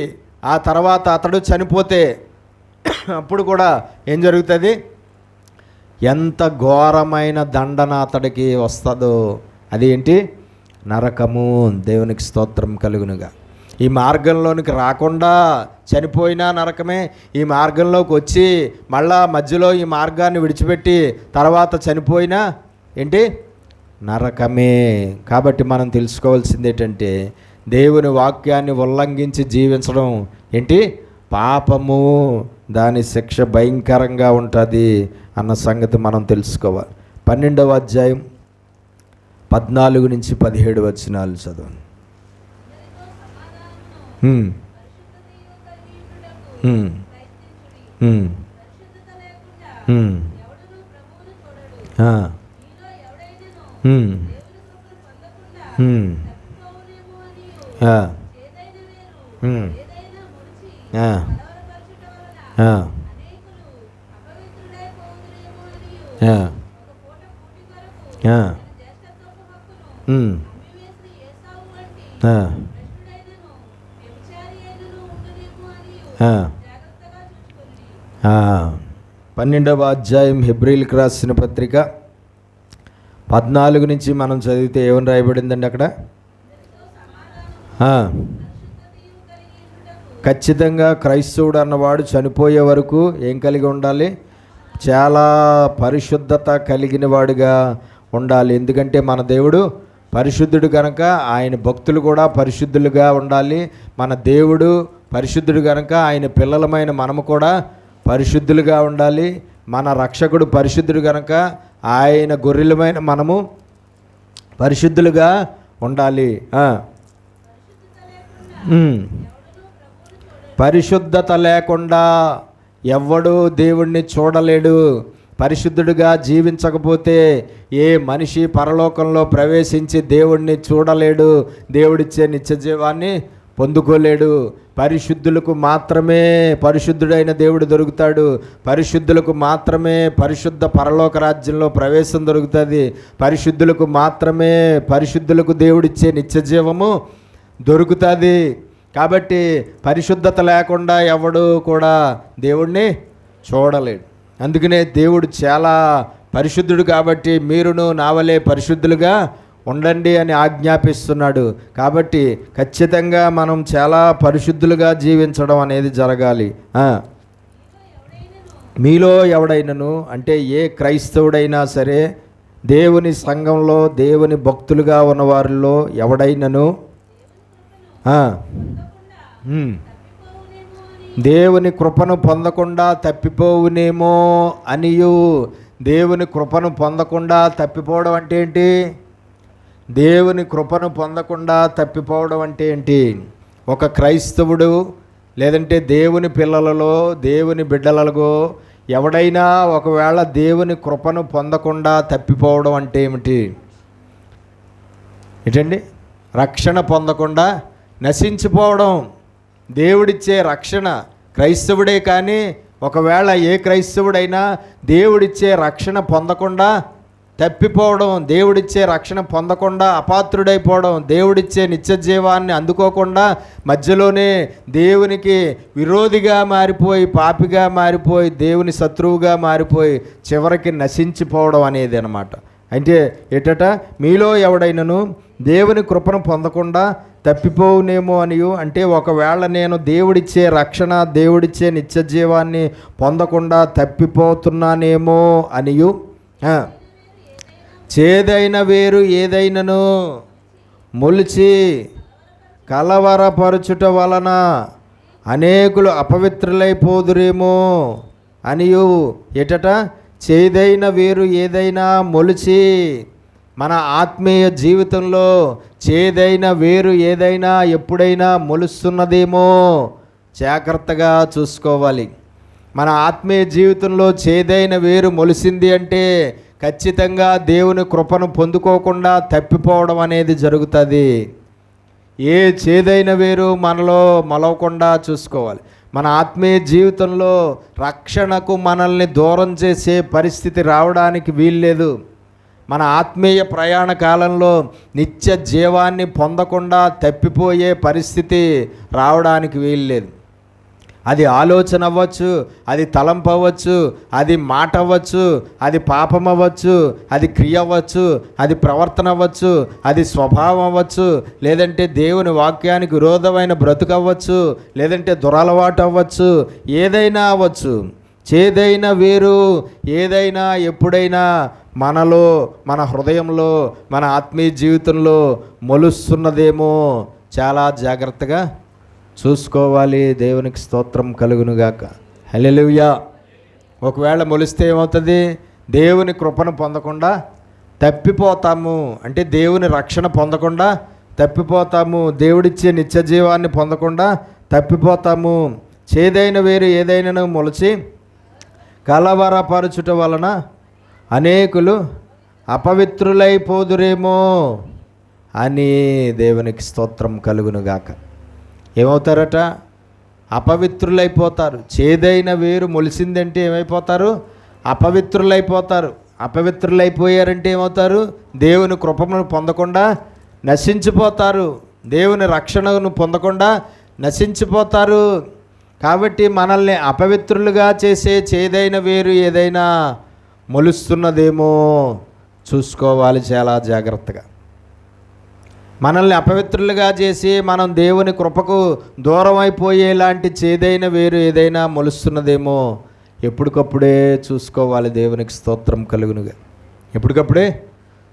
ఆ తర్వాత అతడు చనిపోతే అప్పుడు కూడా ఏం జరుగుతుంది? ఎంత ఘోరమైన దండన అతడికి వస్తుందో. అదేంటి? నరకము. దేవునికి స్తోత్రం కలుగునుగా. ఈ మార్గంలోనికి రాకుండా చనిపోయినా నరకమే, ఈ మార్గంలోకి వచ్చి మళ్ళా మధ్యలో ఈ మార్గాన్ని విడిచిపెట్టి తర్వాత చనిపోయినా ఏంటి? నరకమే. కాబట్టి మనం తెలుసుకోవాల్సింది ఏంటంటే, దేవుని వాక్యాన్ని ఉల్లంఘించి జీవించడం ఏంటి? పాపము. దాని శిక్ష భయంకరంగా ఉంటుంది అన్న సంగతి మనం తెలుసుకోవాలి. 12వ అధ్యాయం 14 నుంచి 17 వచనాలు చదవండి. పన్నెండవ అధ్యాయం హెబ్రీయులకు రాసిన పత్రిక 14 నుంచి మనం చదివితే ఏమని రాయబడిందండి అక్కడ? ఖచ్చితంగా క్రైస్తవుడు అన్నవాడు చనిపోయే వరకు ఏం కలిగి ఉండాలి? చాలా పరిశుద్ధత కలిగిన వాడుగా ఉండాలి. ఎందుకంటే మన దేవుడు పరిశుద్ధుడు కనుక ఆయన భక్తులు కూడా పరిశుద్ధులుగా ఉండాలి. మన దేవుడు పరిశుద్ధుడు కనుక ఆయన పిల్లలమైన మనము కూడా పరిశుద్ధులుగా ఉండాలి. మన రక్షకుడు పరిశుద్ధుడు కనుక ఆయన గొర్రెలమైన మనము పరిశుద్ధులుగా ఉండాలి. పరిశుద్ధత లేకుండా ఎవ్వడూ దేవుణ్ణి చూడలేడు. పరిశుద్ధుడిగా జీవించకపోతే ఏ మనిషి పరలోకంలో ప్రవేశించి దేవుణ్ణి చూడలేడు, దేవుడిచ్చే నిత్య జీవాన్ని పొందుకోలేడు. పరిశుద్ధులకు మాత్రమే పరిశుద్ధుడైన దేవుడు దొరుకుతాడు. పరిశుద్ధులకు మాత్రమే పరిశుద్ధ పరలోక రాజ్యంలో ప్రవేశం దొరుకుతుంది. పరిశుద్ధులకు మాత్రమే పరిశుద్ధులకు దేవుడిచ్చే నిత్య జీవము దొరుకుతుంది. కాబట్టి పరిశుద్ధత లేకుండా ఎవడు కూడా దేవుణ్ణి చూడలేడు. అందుకనే దేవుడు చాలా పరిశుద్ధుడు కాబట్టి మీరును నావలే పరిశుద్ధులుగా ఉండండి అని ఆజ్ఞాపిస్తున్నాడు. కాబట్టి ఖచ్చితంగా మనం చాలా పరిశుద్ధులుగా జీవించడం అనేది జరగాలి. మీలో ఎవడైనను అంటే ఏ క్రైస్తవుడైనా సరే, దేవుని సంఘంలో దేవుని భక్తులుగా ఉన్నవారిలో ఎవడైనను దేవుని కృపను పొందకుండా తప్పిపోవునేమో అనియు. దేవుని కృపను పొందకుండా తప్పిపోవడం అంటే ఏంటి? దేవుని కృపను పొందకుండా తప్పిపోవడం అంటే ఏంటి? ఒక క్రైస్తవుడు లేదంటే దేవుని పిల్లలలో దేవుని బిడ్డలలో ఎవడైనా ఒకవేళ దేవుని కృపను పొందకుండా తప్పిపోవడం అంటే ఏమిటి? ఏంటండి? రక్షణ పొందకుండా నశించిపోవడం. దేవుడిచ్చే రక్షణ క్రైస్తవుడే కానీ ఒకవేళ ఏ క్రైస్తవుడైనా దేవుడిచ్చే రక్షణ పొందకుండా తప్పిపోవడం, దేవుడిచ్చే రక్షణ పొందకుండా అపాత్రుడైపోవడం, దేవుడిచ్చే నిత్య జీవాన్ని అందుకోకుండా మధ్యలోనే దేవునికి విరోధిగా మారిపోయి, పాపిగా మారిపోయి, దేవుని శత్రువుగా మారిపోయి చివరికి నశించిపోవడం అనేది అన్నమాట. అంటే ఎటట మీలో ఎవడైనను దేవుని కృపను పొందకుండా తప్పిపోవునేమో అనియు. అంటే ఒకవేళ నేను దేవుడిచ్చే రక్షణ, దేవుడిచ్చే నిత్య జీవాన్ని పొందకుండా తప్పిపోతున్నానేమో అనియు. చేదైన వేరు ఏదైనను మొలిచి కలవరపరచుట వలన అనేకులు అపవిత్రులైపోదురేమో అనియు. ఎటట చేదైన వేరు ఏదైనా మొలిచి, మన ఆత్మీయ జీవితంలో చేదైన వేరు ఏదైనా ఎప్పుడైనా మొలుస్తున్నదేమో జాగ్రత్తగా చూసుకోవాలి. మన ఆత్మీయ జీవితంలో చేదైన వేరు మొలిసింది అంటే ఖచ్చితంగా దేవుని కృపను పొందుకోకుండా తప్పిపోవడం అనేది జరుగుతుంది. ఏ చేదైన వేరు మనలో మొలవకుండా చూసుకోవాలి. మన ఆత్మీయ జీవితంలో రక్షణకు మనల్ని దూరం చేసే పరిస్థితి రావడానికి వీల్లేదు. మన ఆత్మీయ ప్రయాణ కాలంలో నిత్య జీవాన్ని పొందకుండా తప్పిపోయే పరిస్థితి రావడానికి వీల్లేదు. అది ఆలోచన అవ్వచ్చు, అది తలంపు అవ్వచ్చు, అది మాట అవ్వచ్చు, అది పాపం అవ్వచ్చు, అది క్రియ అవ్వచ్చు, అది ప్రవర్తన అవ్వచ్చు, అది స్వభావం అవ్వచ్చు, లేదంటే దేవుని వాక్యానికి విరోధమైన బ్రతుకు అవ్వచ్చు, లేదంటే దురలవాటు అవ్వచ్చు, ఏదైనా అవ్వచ్చు. చేదైన వేరు ఏదైనా ఎప్పుడైనా మనలో, మన హృదయంలో, మన ఆత్మీయ జీవితంలో మొలుస్తున్నదేమో చాలా జాగ్రత్తగా చూసుకోవాలి. దేవునికి స్తోత్రం కలుగునుగాక. హల్లెలూయా. ఒకవేళ మొలిస్తే ఏమవుతుంది? దేవుని కృపను పొందకుండా తప్పిపోతాము. అంటే దేవుని రక్షణ పొందకుండా తప్పిపోతాము. దేవుడిచ్చే నిత్య జీవాన్ని పొందకుండా తప్పిపోతాము. చేదైన వేరు ఏదైనా మొలిచి కలవరపరచుట వలన అనేకులు అపవిత్రులైపోదురేమో అని దేవునికి స్తోత్రం కలుగునుగాక. ఏమవుతారట? అపవిత్రులైపోతారు. చేదైన వేరు మొలిసిందంటే ఏమైపోతారు? అపవిత్రులైపోతారు. అపవిత్రులైపోయారంటే ఏమవుతారు? దేవుని కృపను పొందకుండా నశించిపోతారు. దేవుని రక్షణను పొందకుండా నశించిపోతారు. కాబట్టి మనల్ని అపవిత్రులుగా చేసే చేదైన వేరు ఏదైనా మొలుస్తున్నదేమో చూసుకోవాలి చాలా జాగ్రత్తగా. మనల్ని అపవిత్రులుగా చేసి మనం దేవుని కృపకు దూరం అయిపోయేలాంటి చేదైన వేరు ఏదైనా మొలుస్తున్నదేమో ఎప్పటికప్పుడే చూసుకోవాలి. దేవునికి స్తోత్రం కలుగునుగా. ఎప్పటికప్పుడే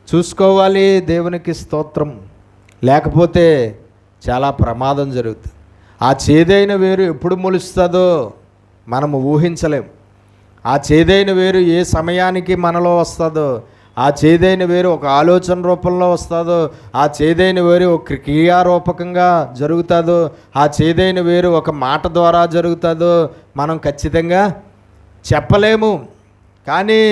చూసుకోవాలి. దేవునికి స్తోత్రం. లేకపోతే చాలా ప్రమాదం జరుగుతుంది. ఆ చేదైన వేరు ఎప్పుడు మొలుస్తుందో మనము ఊహించలేం. ఆ చేదైన వేరు ఏ సమయానికి మనలో వస్తుందో, ఆ చేదైన వేరు ఒక ఆలోచన రూపంలో వస్తుందో, ఆ చేదైన వేరు ఒక క్రియారూపకంగా జరుగుతుందో, ఆ చేదైన వేరు ఒక మాట ద్వారా జరుగుతుందో మనం ఖచ్చితంగా చెప్పలేము. కానీ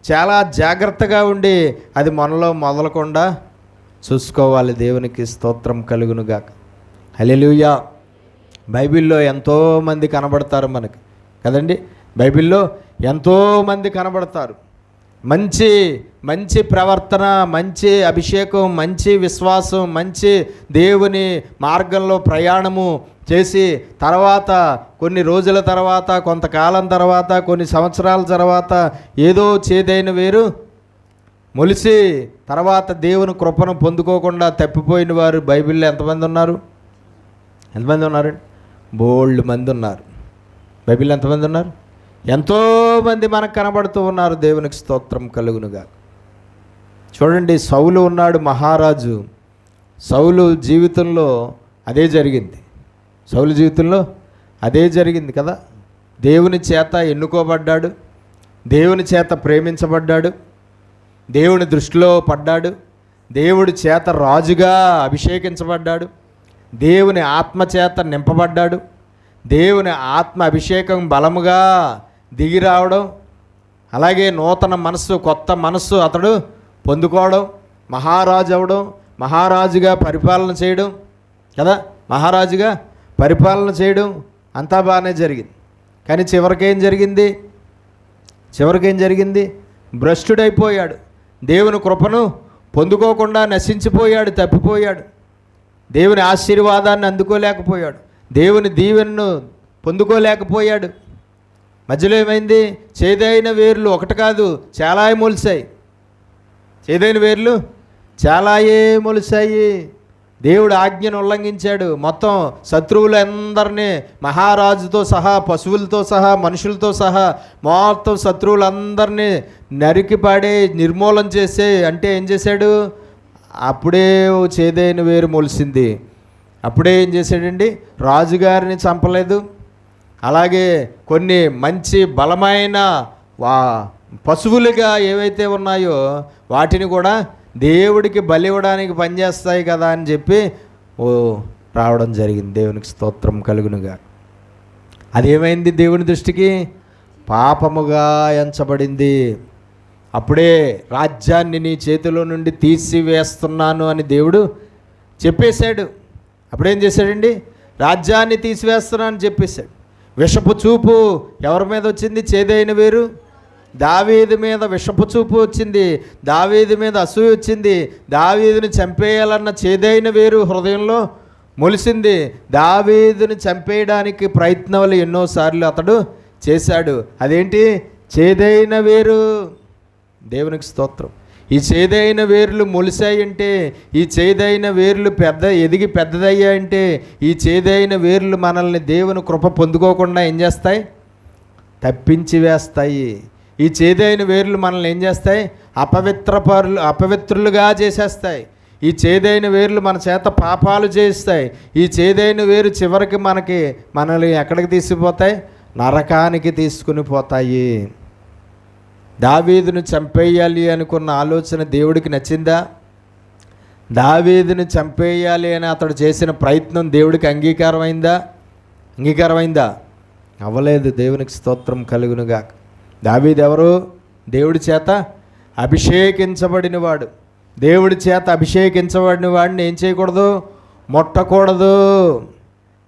చాలా జాగ్రత్తగా ఉండి అది మనలో మొదలకుండా చూసుకోవాలి. దేవునికి స్తోత్రం కలుగునుగాక. హల్లెలూయా. బైబిల్లో ఎంతోమంది కనబడతారు మనకి కదండి. బైబిల్లో ఎంతోమంది కనబడతారు. మంచి మంచి ప్రవర్తన, మంచి అభిషేకం, మంచి విశ్వాసం, మంచి దేవుని మార్గంలో ప్రయాణము చేసి తర్వాత కొన్ని రోజుల తర్వాత, కొంతకాలం తర్వాత, కొన్ని సంవత్సరాల తర్వాత ఏదో చేదైన వేరు మొలిసి తర్వాత దేవుని కృపను పొందుకోకుండా తప్పిపోయిన వారు బైబిల్లో ఎంతమంది ఉన్నారు? ఎంతమంది ఉన్నారు? బోల్డ్ మంది ఉన్నారు. బైబిల్లో ఎంతమంది ఉన్నారు? ఎంతోమంది మనకు కనబడుతూ ఉన్నారు. దేవునికి స్తోత్రం కలుగునుగా. చూడండి, సౌలు ఉన్నాడు మహారాజు. సౌలు జీవితంలో అదే జరిగింది. సౌలు జీవితంలో అదే జరిగింది కదా. దేవుని చేత ఎన్నుకోబడ్డాడు, దేవుని చేత ప్రేమించబడ్డాడు, దేవుని దృష్టిలో పడ్డాడు, దేవుడి చేత రాజుగా అభిషేకించబడ్డాడు, దేవుని ఆత్మ చేత నింపబడ్డాడు, దేవుని ఆత్మ అభిషేకం బలముగా దిగి రావడం, అలాగే నూతన మనస్సు, కొత్త మనస్సు అతడు పొందుకోవడం, మహారాజు అవడం, మహారాజుగా పరిపాలన చేయడం కదా. మహారాజుగా పరిపాలన చేయడం అంతా బాగానే జరిగింది. కానీ చివరికేం జరిగింది? భ్రష్టుడైపోయాడు. దేవుని కృపను పొందుకోకుండా నశించిపోయాడు, తప్పిపోయాడు. దేవుని ఆశీర్వాదాన్ని అందుకోలేకపోయాడు, దేవుని దీవెనను పొందుకోలేకపోయాడు. మధ్యలో ఏమైంది? చేదైన వేర్లు ఒకటి కాదు, చాలా మొలిసాయి. చేదైన వేర్లు చాలాయే మొలిసాయి. దేవుడు ఆజ్ఞను ఉల్లంఘించాడు. మొత్తం శత్రువులందరినీ, మహారాజుతో సహా, పశువులతో సహా, మనుషులతో సహా మొత్తం శత్రువులందరినీ నరికిపాడే నిర్మూలన చేసే అంటే ఏం చేశాడు? అప్పుడే చేదైన వేరు మొలిసింది. అప్పుడే ఏం చేశాడండి? రాజుగారిని చంపలేదు. అలాగే కొన్ని మంచి బలమైన పశువులుగా ఏవైతే ఉన్నాయో వాటిని కూడా దేవుడికి బలి ఇవ్వడానికి పనిచేస్తాయి కదా అని చెప్పి రావడం జరిగింది. దేవునికి స్తోత్రం కలుగునుగా. అదేమైంది? దేవుని దృష్టికి పాపముగా ఎంచబడింది. అప్పుడే రాజ్యాన్ని నీ చేతిలో నుండి తీసివేస్తున్నాను అని దేవుడు చెప్పేశాడు. అప్పుడేం చేశాడండి? రాజ్యాన్ని తీసివేస్తున్నాను అని చెప్పేశాడు. విషపు చూపు ఎవరి మీద వచ్చింది? చేదైన వేరు దావీదు మీద విషపు చూపు వచ్చింది. దావీదు మీద అసూయ వచ్చింది. దావీదుని చంపేయాలన్న చేదైన వేరు హృదయంలో మొలిసింది. దావీదుని చంపేయడానికి ప్రయత్నాలు ఎన్నోసార్లు అతడు చేశాడు. అదేంటి? చేదైన వేరు. దేవునికి స్తోత్రం. ఈ చేదైన వేర్లు మొలిసాయంటే, ఈ చేదైన వేర్లు ఎదిగి పెద్దదయ్యాయంటే, ఈ చేదైన వేర్లు మనల్ని దేవుని కృప పొందుకోకుండా ఏం చేస్తాయి? తప్పించి వేస్తాయి. ఈ చేదైన వేర్లు మనల్ని ఏం చేస్తాయి? అపవిత్రులుగా చేసేస్తాయి. ఈ చేదైన వేర్లు మన చేత పాపాలు చేస్తాయి. ఈ చేదైన వేరు చివరికి మనల్ని ఎక్కడికి తీసుకుపోతాయి? నరకానికి తీసుకుని పోతాయి. దావీదును చంపేయాలి అనుకున్న ఆలోచన దేవుడికి నచ్చిందా? దావీదును చంపేయాలి అని అతడు చేసిన ప్రయత్నం దేవుడికి అంగీకారమైందా? అవ్వలేదు. దేవునికి స్తోత్రం కలుగునుగా. దావీదు ఎవరు? దేవుడి చేత అభిషేకించబడినవాడు. దేవుడి చేత అభిషేకించబడిన వాడిని ఏం చేయకూడదు? ముట్టకూడదు.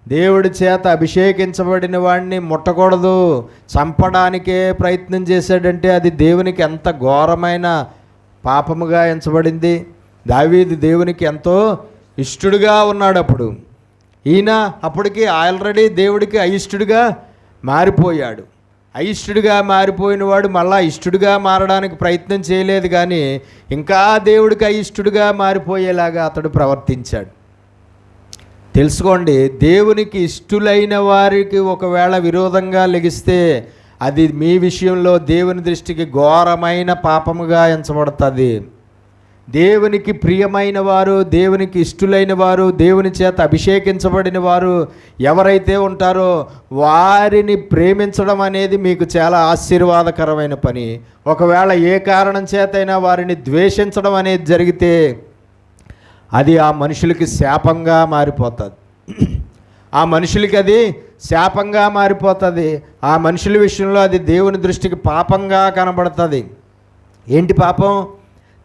దేవుడి చేత అభిషేకించబడిన వాడిని ముట్టకూడదు. చంపడానికే ప్రయత్నం చేశాడంటే అది దేవునికి ఎంత ఘోరమైన పాపముగా ఎంచబడింది. దావీదు దేవునికి ఎంతో ఇష్టడుగా ఉన్నాడు. అప్పుడు ఈయన అప్పటికి ఆల్రెడీ దేవుడికి అయిష్టుడిగా మారిపోయాడు. అయిష్టుడిగా మారిపోయిన వాడు మళ్ళా ఇష్టడుగా మారడానికి ప్రయత్నం చేయలేదు, కానీ ఇంకా దేవుడికి అయిష్టుడిగా మారిపోయేలాగా అతడు ప్రవర్తించాడు. తెలుసుకోండి, దేవునికి ఇష్టులైన వారికి ఒకవేళ విరోధంగా లెగిస్తే అది మీ విషయంలో దేవుని దృష్టికి ఘోరమైన పాపముగా ఎంచబడుతుంది. దేవునికి ప్రియమైన వారు, దేవునికి ఇష్టులైన వారు, దేవుని చేత అభిషేకించబడిన వారు ఎవరైతే ఉంటారో వారిని ప్రేమించడం అనేది మీకు చాలా ఆశీర్వాదకరమైన పని. ఒకవేళ ఏ కారణం చేతైనా వారిని ద్వేషించడం అనేది జరిగితే అది ఆ మనుషులకి శాపంగా మారిపోతుంది. ఆ మనుషులకి అది శాపంగా మారిపోతుంది. ఆ మనుషుల విషయంలో అది దేవుని దృష్టికి పాపంగా కనబడుతుంది. ఏంటి పాపం?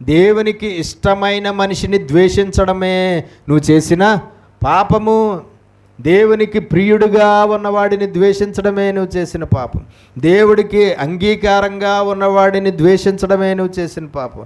దేవునికి ఇష్టమైన మనిషిని ద్వేషించడమే నువ్వు చేసిన పాపము. దేవునికి ప్రియుడుగా ఉన్నవాడిని ద్వేషించడమే నువ్వు చేసిన పాపం. దేవుడికి అంగీకారంగా ఉన్నవాడిని ద్వేషించడమే నువ్వు చేసిన పాపం.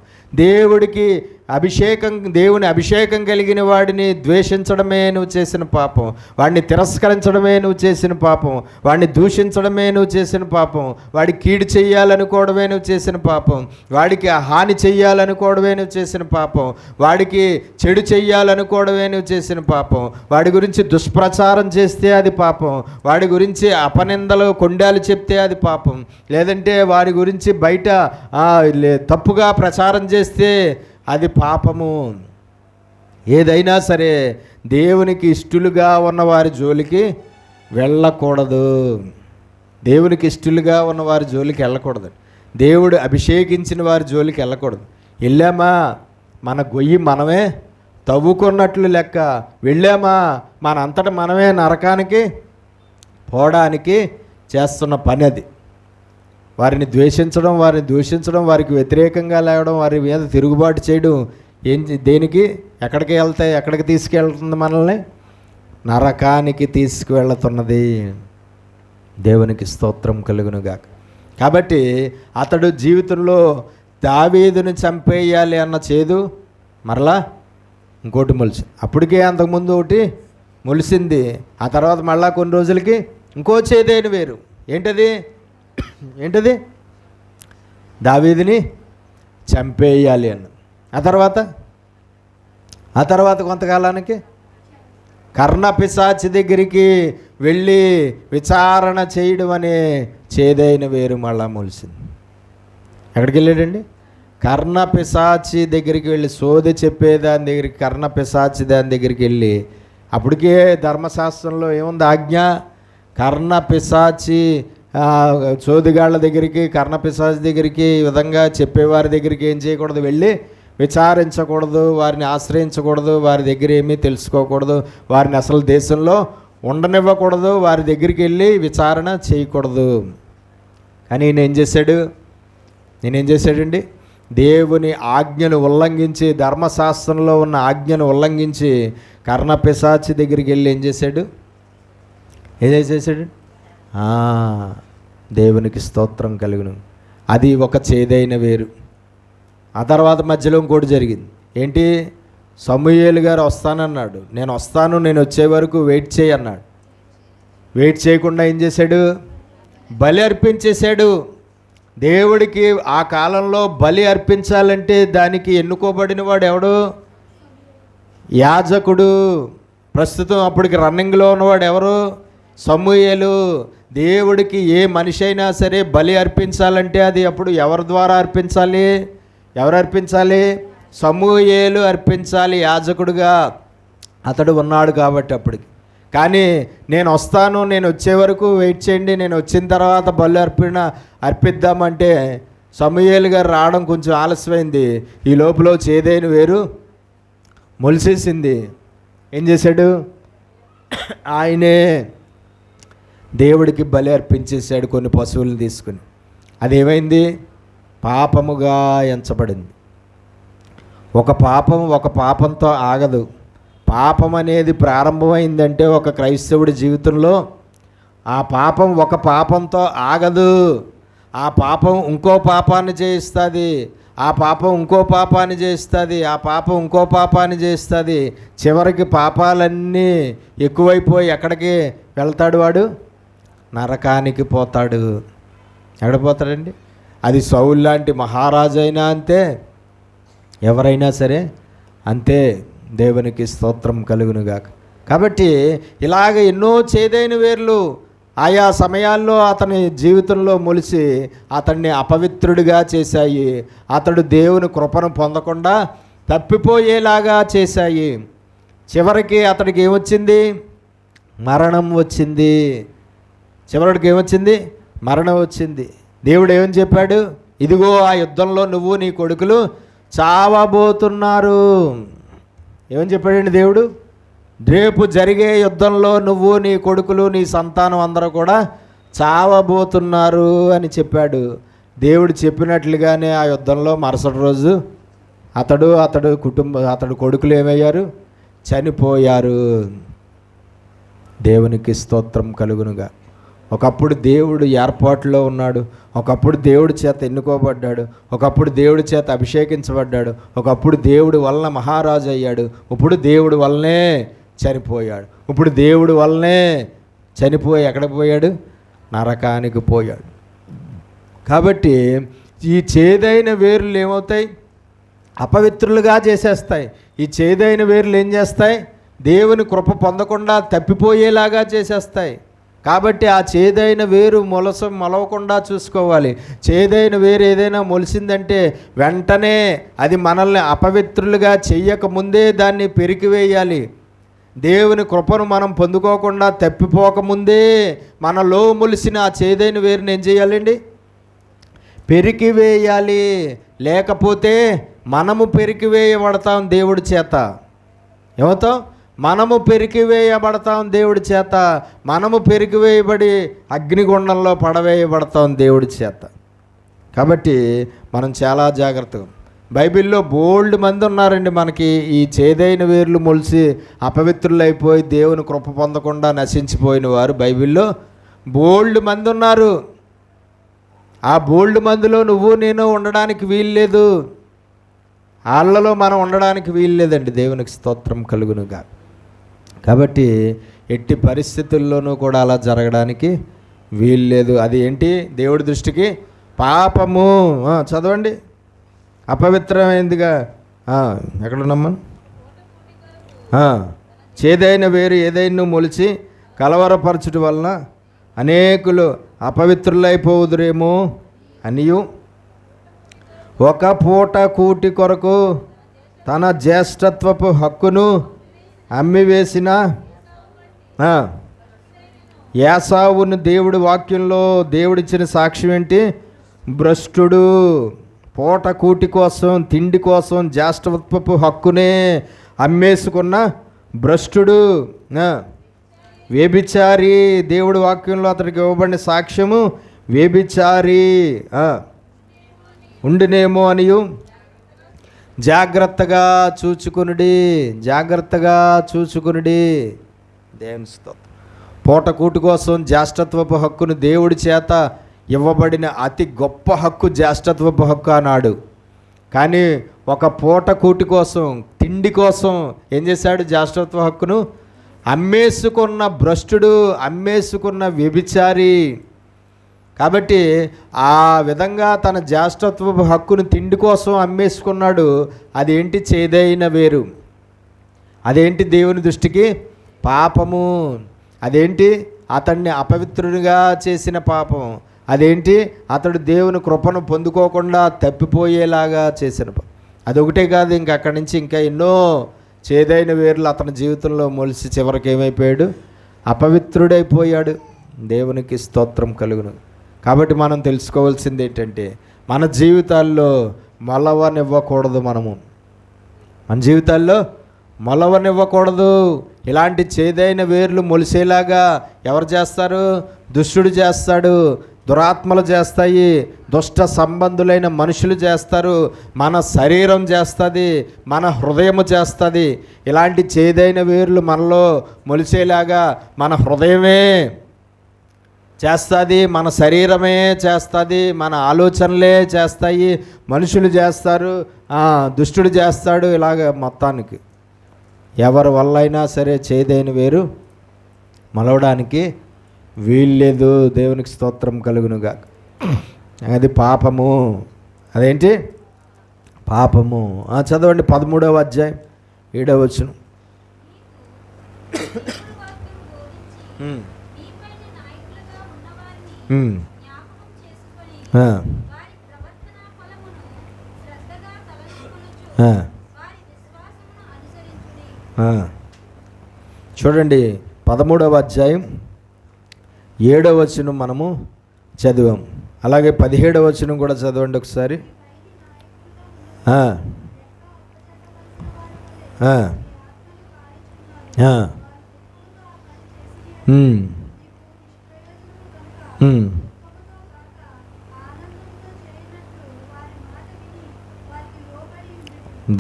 దేవుని అభిషేకం కలిగిన వాడిని ద్వేషించడమే నువ్వు చేసిన పాపం. వాడిని తిరస్కరించడమే నువ్వు చేసిన పాపం. వాడిని దూషించడమే నువ్వు చేసిన పాపం. వాడికి కీడు చెయ్యాలనుకోవడమే నువ్వు చేసిన పాపం. వాడికి హాని చెయ్యాలనుకోవడమే నువ్వు చేసిన పాపం. వాడికి చెడు చెయ్యాలనుకోవడమే నువ్వు చేసిన పాపం. వాడి గురించి దుష్ప్రచారం చేస్తే అది పాపం. వాడి గురించి అపనిందలు కొండాలు చెప్తే అది పాపం. లేదంటే వాడి గురించి బయట తప్పుగా ప్రచారం చేస్తే అది పాపము. ఏదైనా సరే దేవునికి ఇష్టలుగా ఉన్నవారి జోలికి వెళ్ళకూడదు. దేవునికి ఇష్టలుగా ఉన్నవారి జోలికి వెళ్ళకూడదు. దేవుడు అభిషేకించిన వారి జోలికి వెళ్ళకూడదు. వెళ్ళామా మన గొయ్యి మనమే తవ్వుకున్నట్లు లెక్క. వెళ్ళామా మన అంతటా మనమే నరకానికి పోవడానికి చేస్తున్న పని అది. వారిని ద్వేషించడం, వారిని దూషించడం, వారికి వ్యతిరేకంగా లేవడం, వారి మీద తిరుగుబాటు చేయడం దేనికి? ఎక్కడికి తీసుకెళ్తుంది మనల్ని? నరకానికి తీసుకువెళ్తున్నది. దేవునికి స్తోత్రం కలుగునుగాక. కాబట్టి అతడు జీవితంలో దావీదుని చంపేయాలి అన్న చేదు మరలా ఇంకోటి మొలిసి, అప్పటికే అంతకుముందు ఒకటి మొలిసింది. ఆ తర్వాత మళ్ళా కొన్ని రోజులకి ఇంకో చేదైన వేరు. ఏంటది? దావీదుని చంపేయాలి అన్న. ఆ తర్వాత కొంతకాలానికి కర్ణపిశాచి దగ్గరికి వెళ్ళి విచారణ చేయడం అనే చేదైన వేరు మళ్ళా మొలిసింది. ఎక్కడికి వెళ్ళాడండి? కర్ణపిశాచి దగ్గరికి వెళ్ళి సోది చెప్పేదాని దగ్గరికి, కర్ణపిశాచి దాని దగ్గరికి వెళ్ళి, అప్పటికే ధర్మశాస్త్రంలో ఏముంది ఆజ్ఞ? కర్ణపిశాచి సోదిగాళ్ళ దగ్గరికి, కర్ణపిశాచి దగ్గరికి, ఈ విధంగా చెప్పేవారి దగ్గరికి ఏం చేయకూడదు? వెళ్ళి విచారించకూడదు, వారిని ఆశ్రయించకూడదు, వారి దగ్గర ఏమీ తెలుసుకోకూడదు, వారిని అసలు దేశంలో ఉండనివ్వకూడదు, వారి దగ్గరికి వెళ్ళి విచారణ చేయకూడదు. కానీ నేనేం చేశాడండి? దేవుని ఆజ్ఞను ఉల్లంఘించి, ధర్మశాస్త్రంలో ఉన్న ఆజ్ఞను ఉల్లంఘించి కర్ణపిశాచి దగ్గరికి వెళ్ళి ఏం చేశాడు? దేవునికి స్తోత్రం కలుగును. అది ఒక చేదైన వేరు. ఆ తర్వాత మధ్యలో ఇంకోటి జరిగింది. ఏంటి? సమూయేలు గారు వస్తానన్నాడు. నేను వస్తాను, నేను వచ్చే వరకు వెయిట్ చేయి అన్నాడు. వెయిట్ చేయకుండా ఏం చేశాడు? బలి అర్పించేశాడు. దేవుడికి ఆ కాలంలో బలి అర్పించాలంటే దానికి ఎన్నుకోబడిన వాడు ఎవడు? యాజకుడు. ప్రస్తుతం అప్పటికి రన్నింగ్లో ఉన్నవాడు ఎవరు? సమూయేలు. దేవుడికి ఏ మనిషి అయినా సరే బలి అర్పించాలంటే అది అప్పుడు ఎవరి ద్వారా అర్పించాలి? ఎవరు అర్పించాలి? సమూయేలు అర్పించాలి యాజకుడుగా. అతడు ఉన్నాడు కాబట్టి అప్పటికి. కానీ నేను వస్తాను, నేను వచ్చే వరకు వెయిట్ చేయండి, నేను వచ్చిన తర్వాత బలి అర్పిద్దామంటే సమూయేలు గారు రావడం కొంచెం ఆలస్యమైంది. ఈ లోపల చేదైన వేరు మొలిసేసింది. ఏం చేశాడు? ఆయనే దేవుడికి బలి అర్పించేశాడు కొన్ని పశువులను తీసుకుని. అదేమైంది? పాపముగా ఎంచబడింది. ఒక పాపంతో ఆగదు. పాపం అనేది ప్రారంభమైందంటే ఒక క్రైస్తవుడి జీవితంలో ఆ పాపం ఒక పాపంతో ఆగదు. ఆ పాపం ఇంకో పాపాన్ని చేయిస్తుంది. ఆ పాపం ఇంకో పాపాన్ని చేస్తుంది. ఆ పాపం ఇంకో పాపాన్ని చేస్తుంది. చివరికి పాపాలన్నీ ఎక్కువైపోయి ఎక్కడికి వెళ్తాడు? వాడు నరకానికి పోతాడు. ఎక్కడ పోతాడండి? అది సౌలు లాంటి మహారాజు అయినా అంతే, ఎవరైనా సరే అంతే. దేవునికి స్తోత్రం కలుగునుగాక. కాబట్టి ఇలాగ ఎన్నో చేదైన వేర్లు ఆయా సమయాల్లో అతని జీవితంలో మొలిసి అతన్ని అపవిత్రుడిగా చేశాయి. అతడు దేవుని కృపను పొందకుండా తప్పిపోయేలాగా చేశాయి. చివరికి అతడికి ఏమొచ్చింది? మరణం వచ్చింది. చివరికి ఏమొచ్చింది? మరణం వచ్చింది. దేవుడు ఏమని చెప్పాడు? ఇదిగో ఆ యుద్ధంలో నువ్వు నీ కొడుకులు చావబోతున్నారు. ఏమని చెప్పాడండి దేవుడు? రేపు జరిగే యుద్ధంలో నువ్వు నీ కొడుకులు నీ సంతానం అందరూ కూడా చావబోతున్నారు అని చెప్పాడు. దేవుడు చెప్పినట్లుగానే ఆ యుద్ధంలో మరుసటి రోజు అతడు కొడుకులు ఏమయ్యారు? చనిపోయారు. దేవునికి స్తోత్రం కలుగునుగా. ఒకప్పుడు దేవుడు ఏర్పాటులో ఉన్నాడు, ఒకప్పుడు దేవుడి చేత ఎన్నుకోబడ్డాడు, ఒకప్పుడు దేవుడి చేత అభిషేకించబడ్డాడు, ఒకప్పుడు దేవుడి వలన మహారాజు అయ్యాడు. ఇప్పుడు దేవుడి వల్లనే చనిపోయాడు. ఇప్పుడు దేవుడి వల్లనే చనిపోయి ఎక్కడికి పోయాడు? నరకానికి పోయాడు. కాబట్టి ఈ చేదైన వేర్లు ఏమవుతాయి? అపవిత్రులుగా చేసేస్తాయి. ఈ చేదైన వేర్లు ఏం చేస్తాయి? దేవుని కృప పొందకుండా తప్పిపోయేలాగా చేసేస్తాయి. కాబట్టి ఆ చేదైన వేరు మొలవకుండా చూసుకోవాలి. చేదైన వేరు ఏదైనా మొలిసిందంటే వెంటనే అది మనల్ని అపవిత్రులుగా చెయ్యకముందే దాన్ని పెరికివేయాలి. దేవుని కృపను మనం పొందుకోకుండా తప్పిపోకముందే మనలో మొలిసిన ఆ చేదైన వేరుని ఏం చేయాలండి? పెరికివేయాలి. లేకపోతే మనము పెరికివేయబడతాం దేవుడి చేత. ఏమవుతాం? మనము పెరికివేయబడతాం దేవుడి చేత. మనము పెరికివేయబడి అగ్నిగుండంలో పడవేయబడతాం దేవుడి చేత. కాబట్టి మనం చాలా జాగ్రత్తగా, బైబిల్లో బోల్డ్ మంది ఉన్నారండి మనకి ఈ చేదైన వేర్లు మొలిసి అపవిత్రులైపోయి దేవుని కృప పొందకుండా నశించిపోయిన వారు బైబిల్లో బోల్డ్ మంది ఉన్నారు. ఆ బోల్డ్ మందిలో నువ్వు నేను ఉండడానికి వీల్లేదు. వాళ్ళలో మనం ఉండడానికి వీల్లేదండి. దేవునికి స్తోత్రం కలుగునుగా. కాబట్టి ఎట్టి పరిస్థితుల్లోనూ కూడా అలా జరగడానికి వీల్లేదు. అది ఏంటి? దేవుడి దృష్టికి పాపము. చదవండి. అపవిత్రమైందిగా ఎక్కడున్నామ్మా? చేదైన వేరు ఏదైనా మొలిచి కలవరపరచుట వలన అనేకులు అపవిత్రులైపోదురేమో అనియు ఒక పూట కూటి కొరకు తన జ్యేష్ఠత్వపు హక్కును అమ్మివేసిన ఏసావును దేవుడి వాక్యంలో దేవుడిచ్చిన సాక్ష్యం ఏంటి? భ్రష్టుడు. పూట కూటి కోసం, తిండి కోసం జ్యేష్ఠత్వపు హక్కునే అమ్మేసుకున్న భ్రష్టుడు, వ్యభిచారి. దేవుడి వాక్యంలో అతడికి ఇవ్వబడిన సాక్ష్యము వ్యభిచారి ఉండినేమో అనియు జాగ్రత్తగా చూచుకునుడి. జాగ్రత్తగా చూచుకునుడి. దేవుని స్తోత్రం. పూట కూటి కోసం జ్యేష్ఠత్వపు హక్కును దేవుడి చేత ఇవ్వబడిన అతి గొప్ప హక్కు జ్యేష్ఠత్వపు హక్కు అన్నాడు. కానీ ఒక పూట కూటి కోసం, తిండి కోసం ఏం చేశాడు? జ్యేష్ఠత్వ హక్కును అమ్మేసుకున్న భ్రష్టుడు, అమ్మేసుకున్న వ్యభిచారి. కాబట్టి ఆ విధంగా తన జ్యేష్ఠత్వపు హక్కును తిండి కోసం అమ్మేసుకున్నాడు. అదేంటి? చేదైన వేరు. అదేంటి? దేవుని దృష్టికి పాపము. అదేంటి? అతన్ని అపవిత్రుడిగా చేసిన పాపం. అదేంటి? అతడు దేవుని కృపను పొందుకోకుండా తప్పిపోయేలాగా చేసిన పాపం. అదొకటే కాదు, ఇంకా అక్కడి నుంచి ఇంకా ఎన్నో చేదైన వేర్లు అతని జీవితంలో మొలిసి చివరికి ఏమైపోయాడు? అపవిత్రుడైపోయాడు. దేవునికి స్తోత్రం కలుగును. కాబట్టి మనం తెలుసుకోవాల్సింది ఏంటంటే మన జీవితాల్లో మొలవనివ్వకూడదు. మన జీవితాల్లో మొలవనివ్వకూడదు. ఇలాంటి చేదైన వేర్లు మొలిసేలాగా ఎవరు చేస్తారు? దుష్టుడు చేస్తాడు, దురాత్మలు చేస్తాయి, దుష్ట సంబంధులైన మనుషులు చేస్తారు, మన శరీరం చేస్తుంది, మన హృదయము చేస్తుంది. ఇలాంటి చేదైన వేర్లు మనలో మొలిసేలాగా మన హృదయమే చేస్తుంది, మన శరీరమే చేస్తుంది, మన ఆలోచనలే చేస్తాయి, మనుషులు చేస్తారు, దుష్టుడు చేస్తాడు. ఇలాగ మొత్తానికి ఎవరి వల్ల అయినా సరే చేదైన వేరు మలవడానికి వీల్లేదు. దేవునికి స్తోత్రం కలుగునుగా. అది పాపము. అదేంటి? పాపము. చదవండి 13వ అధ్యాయం 7వ వచనం. చూడండి 13వ అధ్యాయం 7వ వచనం మనము చదివాం. అలాగే 17వ వచనం కూడా చదవండి ఒకసారి.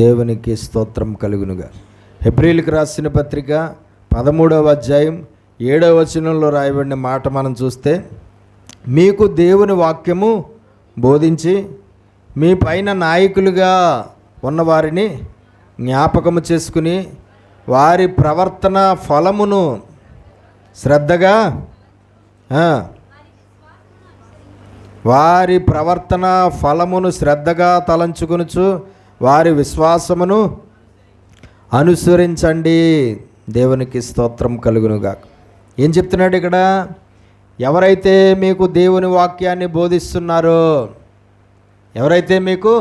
దేవునికి స్తోత్రం కలుగునుగా. హెబ్రీయులకు రాసిన పత్రిక 13వ అధ్యాయం 7వ వచనంలో రాయబడిన మాట మనం చూస్తే, మీకు దేవుని వాక్యము బోధించి మీ పైన నాయకులుగా ఉన్నవారిని జ్ఞాపకము చేసుకుని వారి ప్రవర్తన ఫలమును శ్రద్ధగా తలంచుకొనుచు వారి విశ్వాసమును అనుసరించండి. దేవునికి స్తోత్రం కలుగునుగా. ఏం చెప్తున్నాడు ఇక్కడ? ఎవరైతే మీకు దేవుని వాక్యాన్ని బోధిస్తున్నారో, ఎవరైతే మీకు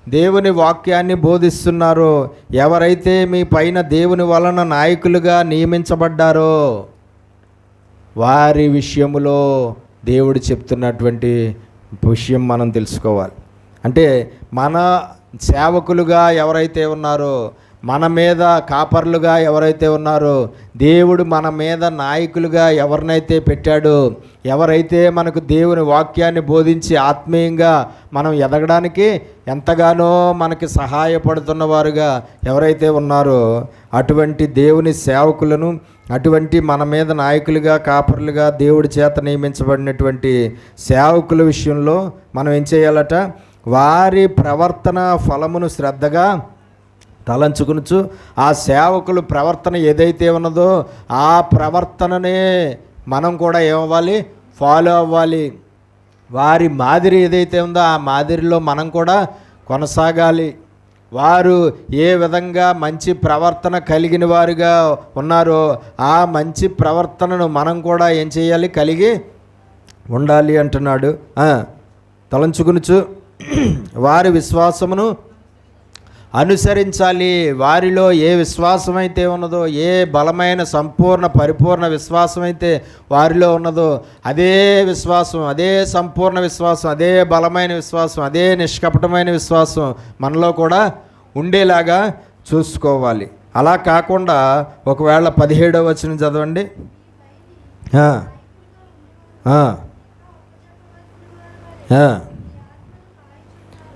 దేవుని వాక్యాన్ని బోధిస్తున్నారో, ఎవరైతే మీ పైన దేవుని వలన నాయకులుగా నియమించబడ్డారో వారి విషయములో దేవుడు చెప్తున్నటువంటి విషయం మనం తెలుసుకోవాలి. అంటే మన సేవకులుగా ఎవరైతే ఉన్నారో, మన మీద కాపర్లుగా ఎవరైతే ఉన్నారో, దేవుడు మన మీద నాయకులుగా ఎవరినైతే పెట్టాడో, ఎవరైతే మనకు దేవుని వాక్యాన్ని బోధించి ఆత్మీయంగా మనం ఎదగడానికి ఎంతగానో మనకి సహాయపడుతున్నవారుగా ఎవరైతే ఉన్నారో, అటువంటి దేవుని సేవకులను, అటువంటి మన మీద నాయకులుగా కాపర్లుగా దేవుడి చేత నియమించబడినటువంటి సేవకుల విషయంలో మనం ఏం చేయాలట? వారి ప్రవర్తన ఫలమును శ్రద్ధగా తలంచుకునుచు, ఆ సేవకులు ప్రవర్తన ఏదైతే ఉన్నదో ఆ ప్రవర్తననే మనం కూడా ఏమవ్వాలి? ఫాలో అవ్వాలి. వారి మాదిరి ఏదైతే ఉందో ఆ మాదిరిలో మనం కూడా కొనసాగాలి. వారు ఏ విధంగా మంచి ప్రవర్తన కలిగిన వారుగా ఉన్నారో ఆ మంచి ప్రవర్తనను మనం కూడా ఏం చేయాలి? కలిగి ఉండాలి అంటున్నాడు. తలంచుకునుచు వారి విశ్వాసమును అనుసరించాలి. వారిలో ఏ విశ్వాసం అయితే ఉన్నదో, ఏ బలమైన సంపూర్ణ పరిపూర్ణ విశ్వాసం అయితే వారిలో ఉన్నదో అదే విశ్వాసం, అదే సంపూర్ణ విశ్వాసం, అదే బలమైన విశ్వాసం, అదే నిష్కపటమైన విశ్వాసం మనలో కూడా ఉండేలాగా చూసుకోవాలి. అలా కాకుండా ఒకవేళ 17వ వచనం చదవండి.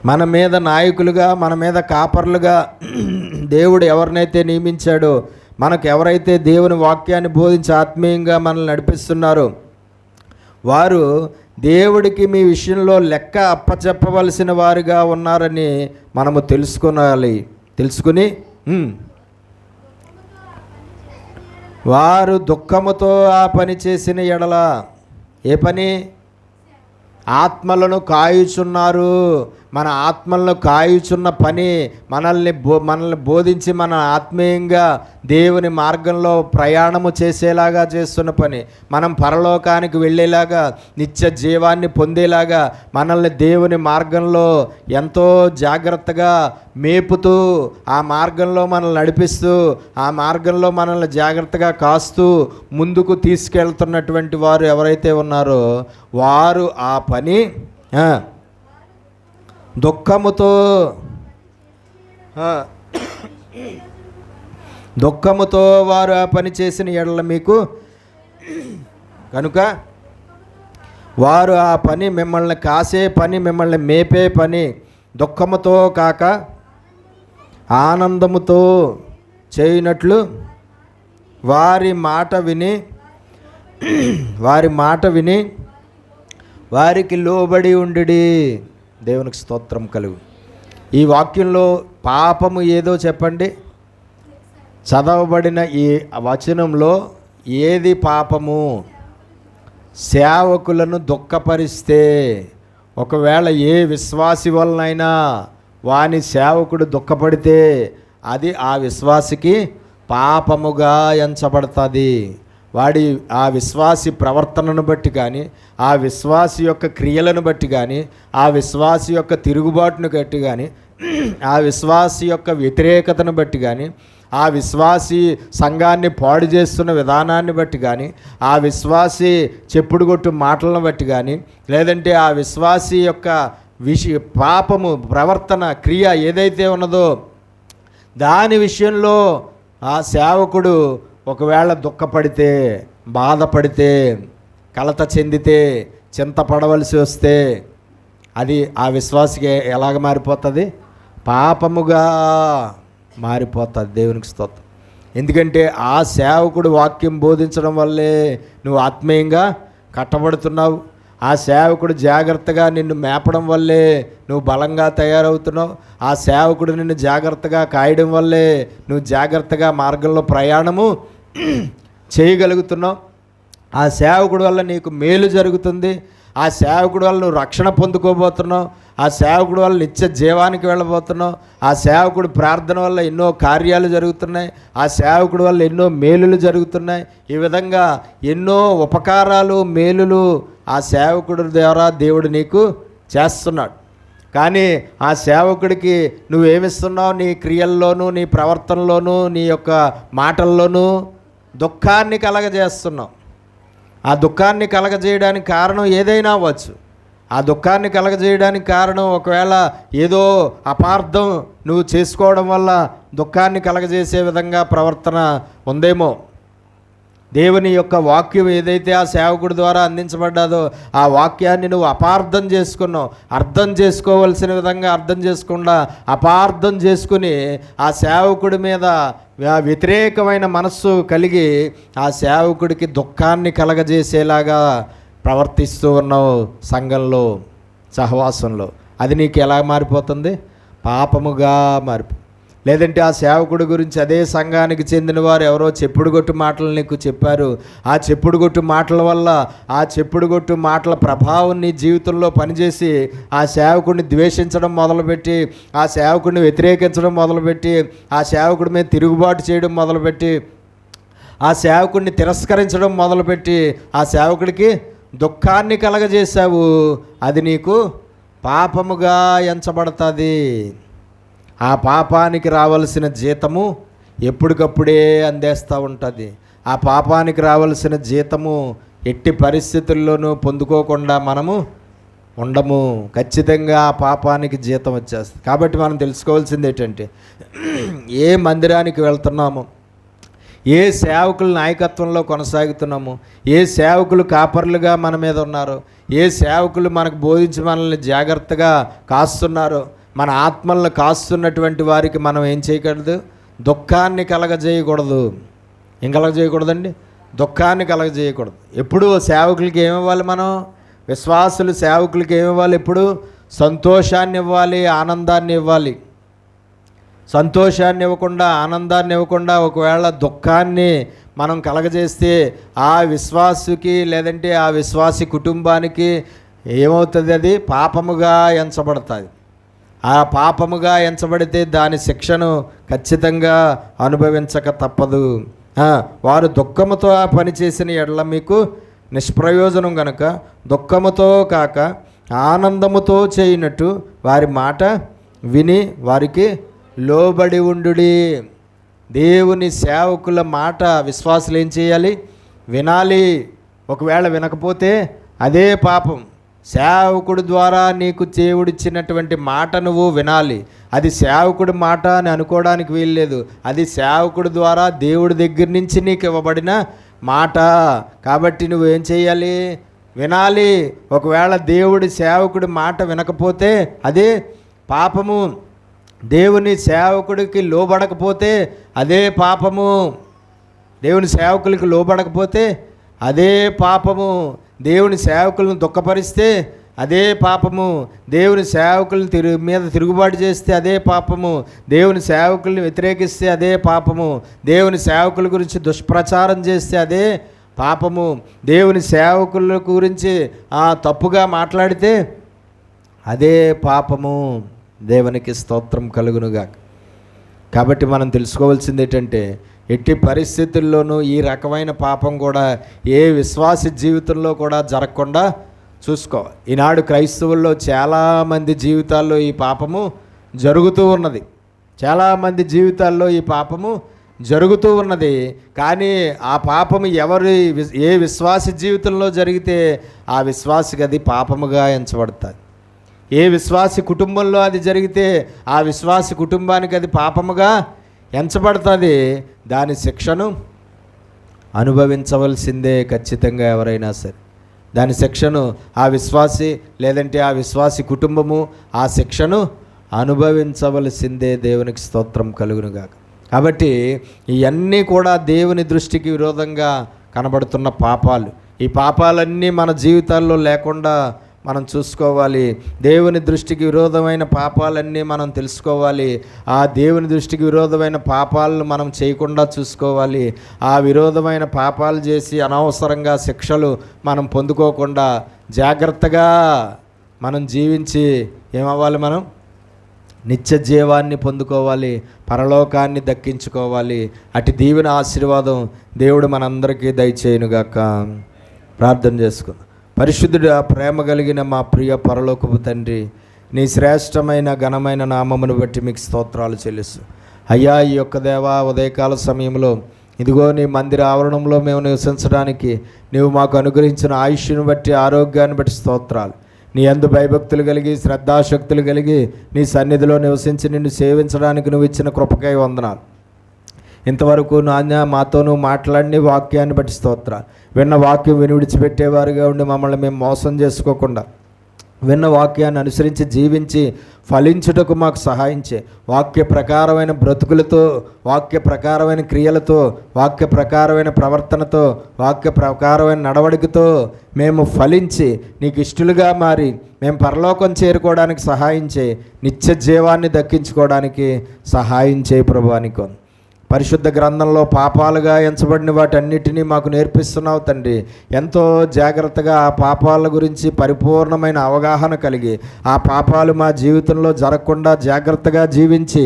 మన మీద నాయకులుగా, మన మీద కాపర్లుగా దేవుడు ఎవరినైతే నియమించాడో, మనకు ఎవరైతే దేవుని వాక్యాన్ని బోధించి ఆత్మీయంగా మనల్ని నడిపిస్తున్నారో వారు దేవుడికి మీ విషయంలో లెక్క అప్పచెప్పవలసిన వారుగా ఉన్నారని మనము తెలుసుకుని వారు దుఃఖముతో ఆ పని చేసిన ఎడల, ఏ పని? ఆత్మలను కాయుచున్నారు. మన ఆత్మలను కాయుచున్న పని, మనల్ని బోధించి మన ఆత్మీయంగా దేవుని మార్గంలో ప్రయాణము చేసేలాగా చేస్తున్న పని, మనం పరలోకానికి వెళ్ళేలాగా, నిత్య జీవాన్ని పొందేలాగా మనల్ని దేవుని మార్గంలో ఎంతో జాగ్రత్తగా మేపుతూ, ఆ మార్గంలో మనల్ని నడిపిస్తూ, ఆ మార్గంలో మనల్ని జాగ్రత్తగా కాస్తూ ముందుకు తీసుకెళ్తున్నటువంటి వారు ఎవరైతే ఉన్నారో వారు ఆ పని దుఃఖముతో వారు ఆ పని చేసిన ఎడల మీకు కనుక వారు ఆ పని, మిమ్మల్ని కాసే పని, మిమ్మల్ని మేపే పని దుఃఖముతో కాక ఆనందముతో చేయునట్లు వారి మాట విని వారికి లోబడి ఉండుడి. దేవునికి స్తోత్రం కలుగు. ఈ వాక్యంలో పాపము ఏదో చెప్పండి. చదవబడిన ఈ వచనంలో ఏది పాపము? సేవకులను దుఃఖపరిస్తే, ఒకవేళ ఏ విశ్వాసి వలనైనా వాని సేవకుడు దుఃఖపడితే అది ఆ విశ్వాసికి పాపముగా ఎంచబడుతుంది. వాడి ఆ విశ్వాసి ప్రవర్తనను బట్టి కానీ, ఆ విశ్వాసి యొక్క క్రియలను బట్టి కానీ, ఆ విశ్వాసి యొక్క తిరుగుబాటును బట్టి కానీ, ఆ విశ్వాసి యొక్క వ్యతిరేకతను బట్టి కానీ, ఆ విశ్వాసి సంఘాన్ని పాడు చేస్తున్న విధానాన్ని బట్టి కానీ, ఆ విశ్వాసి చెప్పుడు కొట్టు మాటలను బట్టి కానీ, లేదంటే ఆ విశ్వాసి యొక్క పాపము ప్రవర్తన క్రియ ఏదైతే ఉన్నదో దాని విషయంలో ఆ సేవకుడు ఒకవేళ దుఃఖపడితే, బాధపడితే, కలత చెందితే, చింతపడవలసి వస్తే అది ఆ విశ్వాసికి ఎలాగ మారిపోతుంది? పాపముగా మారిపోతుంది. దేవునికి స్తోత్రం. ఎందుకంటే ఆ సేవకుడు వాక్యం బోధించడం వల్లే నువ్వు ఆత్మీయంగా కట్టబడుతున్నావు. ఆ సేవకుడు జాగ్రత్తగా నిన్ను మేపడం వల్లే నువ్వు బలంగా తయారవుతున్నావు. ఆ సేవకుడు నిన్ను జాగ్రత్తగా కాయడం వల్లే నువ్వు జాగ్రత్తగా మార్గంలో ప్రయాణము చేయగలుగుతున్నావు. ఆ సేవకుడి వల్ల నీకు మేలు జరుగుతుంది. ఆ సేవకుడి వల్ల నువ్వు రక్షణ పొందుకోబోతున్నావు. ఆ సేవకుడి వల్ల నిత్య జీవానికి వెళ్ళబోతున్నావు. ఆ సేవకుడు ప్రార్థన వల్ల ఎన్నో కార్యాలు జరుగుతున్నాయి. ఆ సేవకుడి వల్ల ఎన్నో మేలులు జరుగుతున్నాయి. ఈ విధంగా ఎన్నో ఉపకారాలు, మేలులు ఆ సేవకుడి ద్వారా దేవుడు నీకు చేస్తున్నాడు. కానీ ఆ సేవకుడికి నువ్వేమిస్తున్నావు? నీ క్రియల్లోనూ, నీ ప్రవర్తనలోనూ, నీ యొక్క మాటల్లోనూ దుఃఖాన్ని కలగజేస్తున్నావు. ఆ దుఃఖాన్ని కలగజేయడానికి కారణం ఏదైనా అవ్వచ్చు. ఆ దుఃఖాన్ని కలగజేయడానికి కారణం ఒకవేళ ఏదో అపార్థం నువ్వు చేసుకోవడం వల్ల దుఃఖాన్ని కలగజేసే విధంగా ప్రవర్తన ఉందేమో. దేవుని యొక్క వాక్యం ఏదైతే ఆ సేవకుడి ద్వారా అందించబడ్డాదో ఆ వాక్యాన్ని నువ్వు అపార్థం చేసుకున్నావు. అర్థం చేసుకోవలసిన విధంగా అర్థం చేసుకుండా అపార్థం చేసుకుని ఆ సేవకుడి మీద వ్యతిరేకమైన మనస్సు కలిగి ఆ సేవకుడికి దుఃఖాన్ని కలగజేసేలాగా ప్రవర్తిస్తూ ఉన్నావు. సంఘంలో, సహవాసంలో అది నీకు ఎలా మారిపోతుంది? పాపముగా మారిపో. లేదంటే ఆ సేవకుడి గురించి అదే సంఘానికి చెందిన వారు ఎవరో చెప్పుడుగొట్టు మాటలు నీకు చెప్పారు. ఆ చెప్పుడుగొట్టు మాటల వల్ల, ఆ చెప్పుడుగొట్టు మాటల ప్రభావం నీ జీవితంలో పనిచేసి ఆ సేవకుడిని ద్వేషించడం మొదలుపెట్టి, ఆ సేవకుడిని వ్యతిరేకించడం మొదలుపెట్టి, ఆ సేవకుడి మీద తిరుగుబాటు చేయడం మొదలుపెట్టి, ఆ సేవకుడిని తిరస్కరించడం మొదలుపెట్టి ఆ సేవకుడికి దుఃఖాన్ని కలగజేశావు. అది నీకు పాపముగా ఎంచబడుతుంది. ఆ పాపానికి రావలసిన జీతము ఎప్పటికప్పుడే అందేస్తూ ఉంటుంది. ఆ పాపానికి రావలసిన జీతము ఎట్టి పరిస్థితుల్లోనూ పొందుకోకుండా మనము ఉండము. ఖచ్చితంగా ఆ పాపానికి జీతం వచ్చేస్తుంది. కాబట్టి మనం తెలుసుకోవాల్సింది ఏంటంటే, ఏ మందిరానికి వెళ్తున్నాము, ఏ సేవకుల నాయకత్వంలో కొనసాగుతున్నాము, ఏ సేవకులు కాపర్లుగా మన మీద ఉన్నారు, ఏ సేవకులు మనకు బోధించి మనల్ని జాగ్రత్తగా కాస్తున్నారు, మన ఆత్మలను కాస్తున్నటువంటి వారికి మనం ఏం చేయకూడదు? దుఃఖాన్ని కలగజేయకూడదు. ఏం కలగజేయకూడదండి? దుఃఖాన్ని కలగజేయకూడదు. ఎప్పుడు సేవకులకి ఏమివ్వాలి? మనం విశ్వాసులు సేవకులకి ఏమివ్వాలి? ఎప్పుడు సంతోషాన్ని ఇవ్వాలి, ఆనందాన్ని ఇవ్వాలి. సంతోషాన్ని ఇవ్వకుండా, ఆనందాన్ని ఇవ్వకుండా ఒకవేళ దుఃఖాన్ని మనం కలగజేస్తే ఆ విశ్వాసుకి లేదంటే ఆ విశ్వాసి కుటుంబానికి ఏమవుతుంది? అది పాపముగా ఎంచబడుతుంది. ఆ పాపముగా ఎంచబడితే దాని శిక్షను ఖచ్చితంగా అనుభవించక తప్పదు. వారు దుఃఖముతో ఆ పని చేసిన ఎడల మీకు నిష్ప్రయోజనం గనుక దుఃఖముతో కాక ఆనందముతో చేయనట్టు వారి మాట విని వారికి లోబడి ఉండుడి. దేవుని సేవకుల మాట విశ్వాసులు ఏం చేయాలి? వినాలి. ఒకవేళ వినకపోతే అదే పాపం. సేవకుడి ద్వారా నీకు దేవుడిచ్చినటువంటి మాట నువ్వు వినాలి. అది సేవకుడి మాట అని అనుకోవడానికి వీల్లేదు. అది సేవకుడి ద్వారా దేవుడి దగ్గర నుంచి నీకు ఇవ్వబడిన మాట. కాబట్టి నువ్వేం చేయాలి? వినాలి. ఒకవేళ దేవుడి సేవకుడి మాట వినకపోతే అదే పాపము. దేవుని సేవకుడికి లోబడకపోతే అదే పాపము. దేవుని సేవకులకి లోబడకపోతే అదే పాపము. దేవుని సేవకులను దుఃఖపరిస్తే అదే పాపము. దేవుని సేవకులను మీద తిరుగుబాటు చేస్తే అదే పాపము. దేవుని సేవకుల్ని వ్యతిరేకిస్తే అదే పాపము. దేవుని సేవకుల గురించి దుష్ప్రచారం చేస్తే అదే పాపము. దేవుని సేవకుల గురించి తప్పుగా మాట్లాడితే అదే పాపము. దేవునికి స్తోత్రం కలుగునుగా. కాబట్టి మనం తెలుసుకోవాల్సింది ఏంటంటే, ఎట్టి పరిస్థితుల్లోనూ ఈ రకమైన పాపం కూడా ఏ విశ్వాస జీవితంలో కూడా జరగకుండా చూసుకోవాలి. ఈనాడు క్రైస్తవుల్లో చాలామంది జీవితాల్లో ఈ పాపము జరుగుతూ ఉన్నది. చాలామంది జీవితాల్లో ఈ పాపము జరుగుతూ ఉన్నది. కానీ ఆ పాపము ఏ విశ్వాసి జీవితంలో జరిగితే ఆ విశ్వాసికి అది పాపముగా ఎంచబడుతుంది. ఏ విశ్వాసి కుటుంబంలో అది జరిగితే ఆ విశ్వాసి కుటుంబానికి అది పాపముగా ఎంచబడుతుంది. దాని శిక్షను అనుభవించవలసిందే ఖచ్చితంగా ఎవరైనా సరే. దాని శిక్షను ఆ విశ్వాసి లేదంటే ఆ విశ్వాసి కుటుంబము ఆ శిక్షను అనుభవించవలసిందే. దేవునికి స్తోత్రం కలుగునుగాక. కాబట్టి ఇవన్నీ కూడా దేవుని దృష్టికి విరోధంగా కనబడుతున్న పాపాలు. ఈ పాపాలన్నీ మన జీవితాల్లో లేకుండా మనం చూసుకోవాలి. దేవుని దృష్టికి విరోధమైన పాపాలన్నీ మనం తెలుసుకోవాలి. ఆ దేవుని దృష్టికి విరోధమైన పాపాలను మనం చేయకుండా చూసుకోవాలి. ఆ విరోధమైన పాపాలు చేసి అనవసరంగా శిక్షలు మనం పొందుకోకుండా జాగ్రత్తగా మనం జీవించి ఏమవ్వాలి, మనం నిత్య జీవాన్ని పొందుకోవాలి, పరలోకాన్ని దక్కించుకోవాలి. అటు దీవెన ఆశీర్వాదం దేవుడు మనందరికీ దయచేయునుగాక. ప్రార్థన చేసుకుందాం. పరిశుద్ధుడా, ప్రేమ కలిగిన మా ప్రియ పరలోకపు తండ్రి, నీ శ్రేష్టమైన ఘనమైన నామమును బట్టి మీకు స్తోత్రాలు చెల్లిస్తూ అయ్యా, ఈ యొక్క దేవా ఉదయకాల సమయంలో ఇదిగో నీ మందిర ఆవరణంలో మేము నివసించడానికి నీవు మాకు అనుగ్రహించిన ఆయుష్ను బట్టి, ఆరోగ్యాన్ని బట్టి స్తోత్రాలు. నీ యందు భయభక్తులు కలిగి శ్రద్ధాశక్తులు కలిగి నీ సన్నిధిలో నివసించి నిన్ను సేవించడానికి నువ్వు ఇచ్చిన కృపకై వందనాలు. ఇంతవరకు నాన్న మాతోనూ మాట్లాడిన వాక్యాన్ని బట్టి స్తోత్రాలు. విన్న వాక్యం విని విడిచిపెట్టేవారుగా ఉండి మమ్మల్ని మేము మోసం చేసుకోకుండా విన్న వాక్యాన్ని అనుసరించి జీవించి ఫలించుటకు మాకు సహాయించే, వాక్య ప్రకారమైన బ్రతుకులతో, వాక్య ప్రకారమైన క్రియలతో, వాక్య ప్రకారమైన ప్రవర్తనతో, వాక్య ప్రకారమైన నడవడికతో మేము ఫలించి నీకు ఇష్టలుగా మారి మేము పరలోకం చేరుకోవడానికి సహాయించే, నిత్య జీవాన్ని దక్కించుకోవడానికి సహాయించే ప్రభువానికి. పరిశుద్ధ గ్రంథంలో పాపాలుగా ఎంచబడిన వాటన్నిటినీ మాకు నేర్పిస్తున్నావు తండ్రి. ఎంతో జాగ్రత్తగా ఆ పాపాల గురించి పరిపూర్ణమైన అవగాహన కలిగి ఆ పాపాలు మా జీవితంలో జరగకుండా జాగ్రత్తగా జీవించి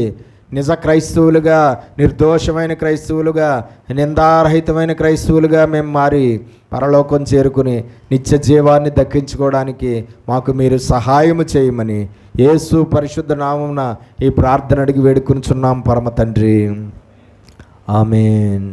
నిజ క్రైస్తవులుగా, నిర్దోషమైన క్రైస్తవులుగా, నిందారహితమైన క్రైస్తవులుగా మేము మారి పరలోకం చేరుకుని నిత్య జీవాన్ని దక్కించుకోవడానికి మాకు మీరు సహాయము చేయమని యేసు పరిశుద్ధ నామమున ఈ ప్రార్థన అడిగి వేడుకొనుచున్నాం పరమ తండ్రి. ఆమేన్.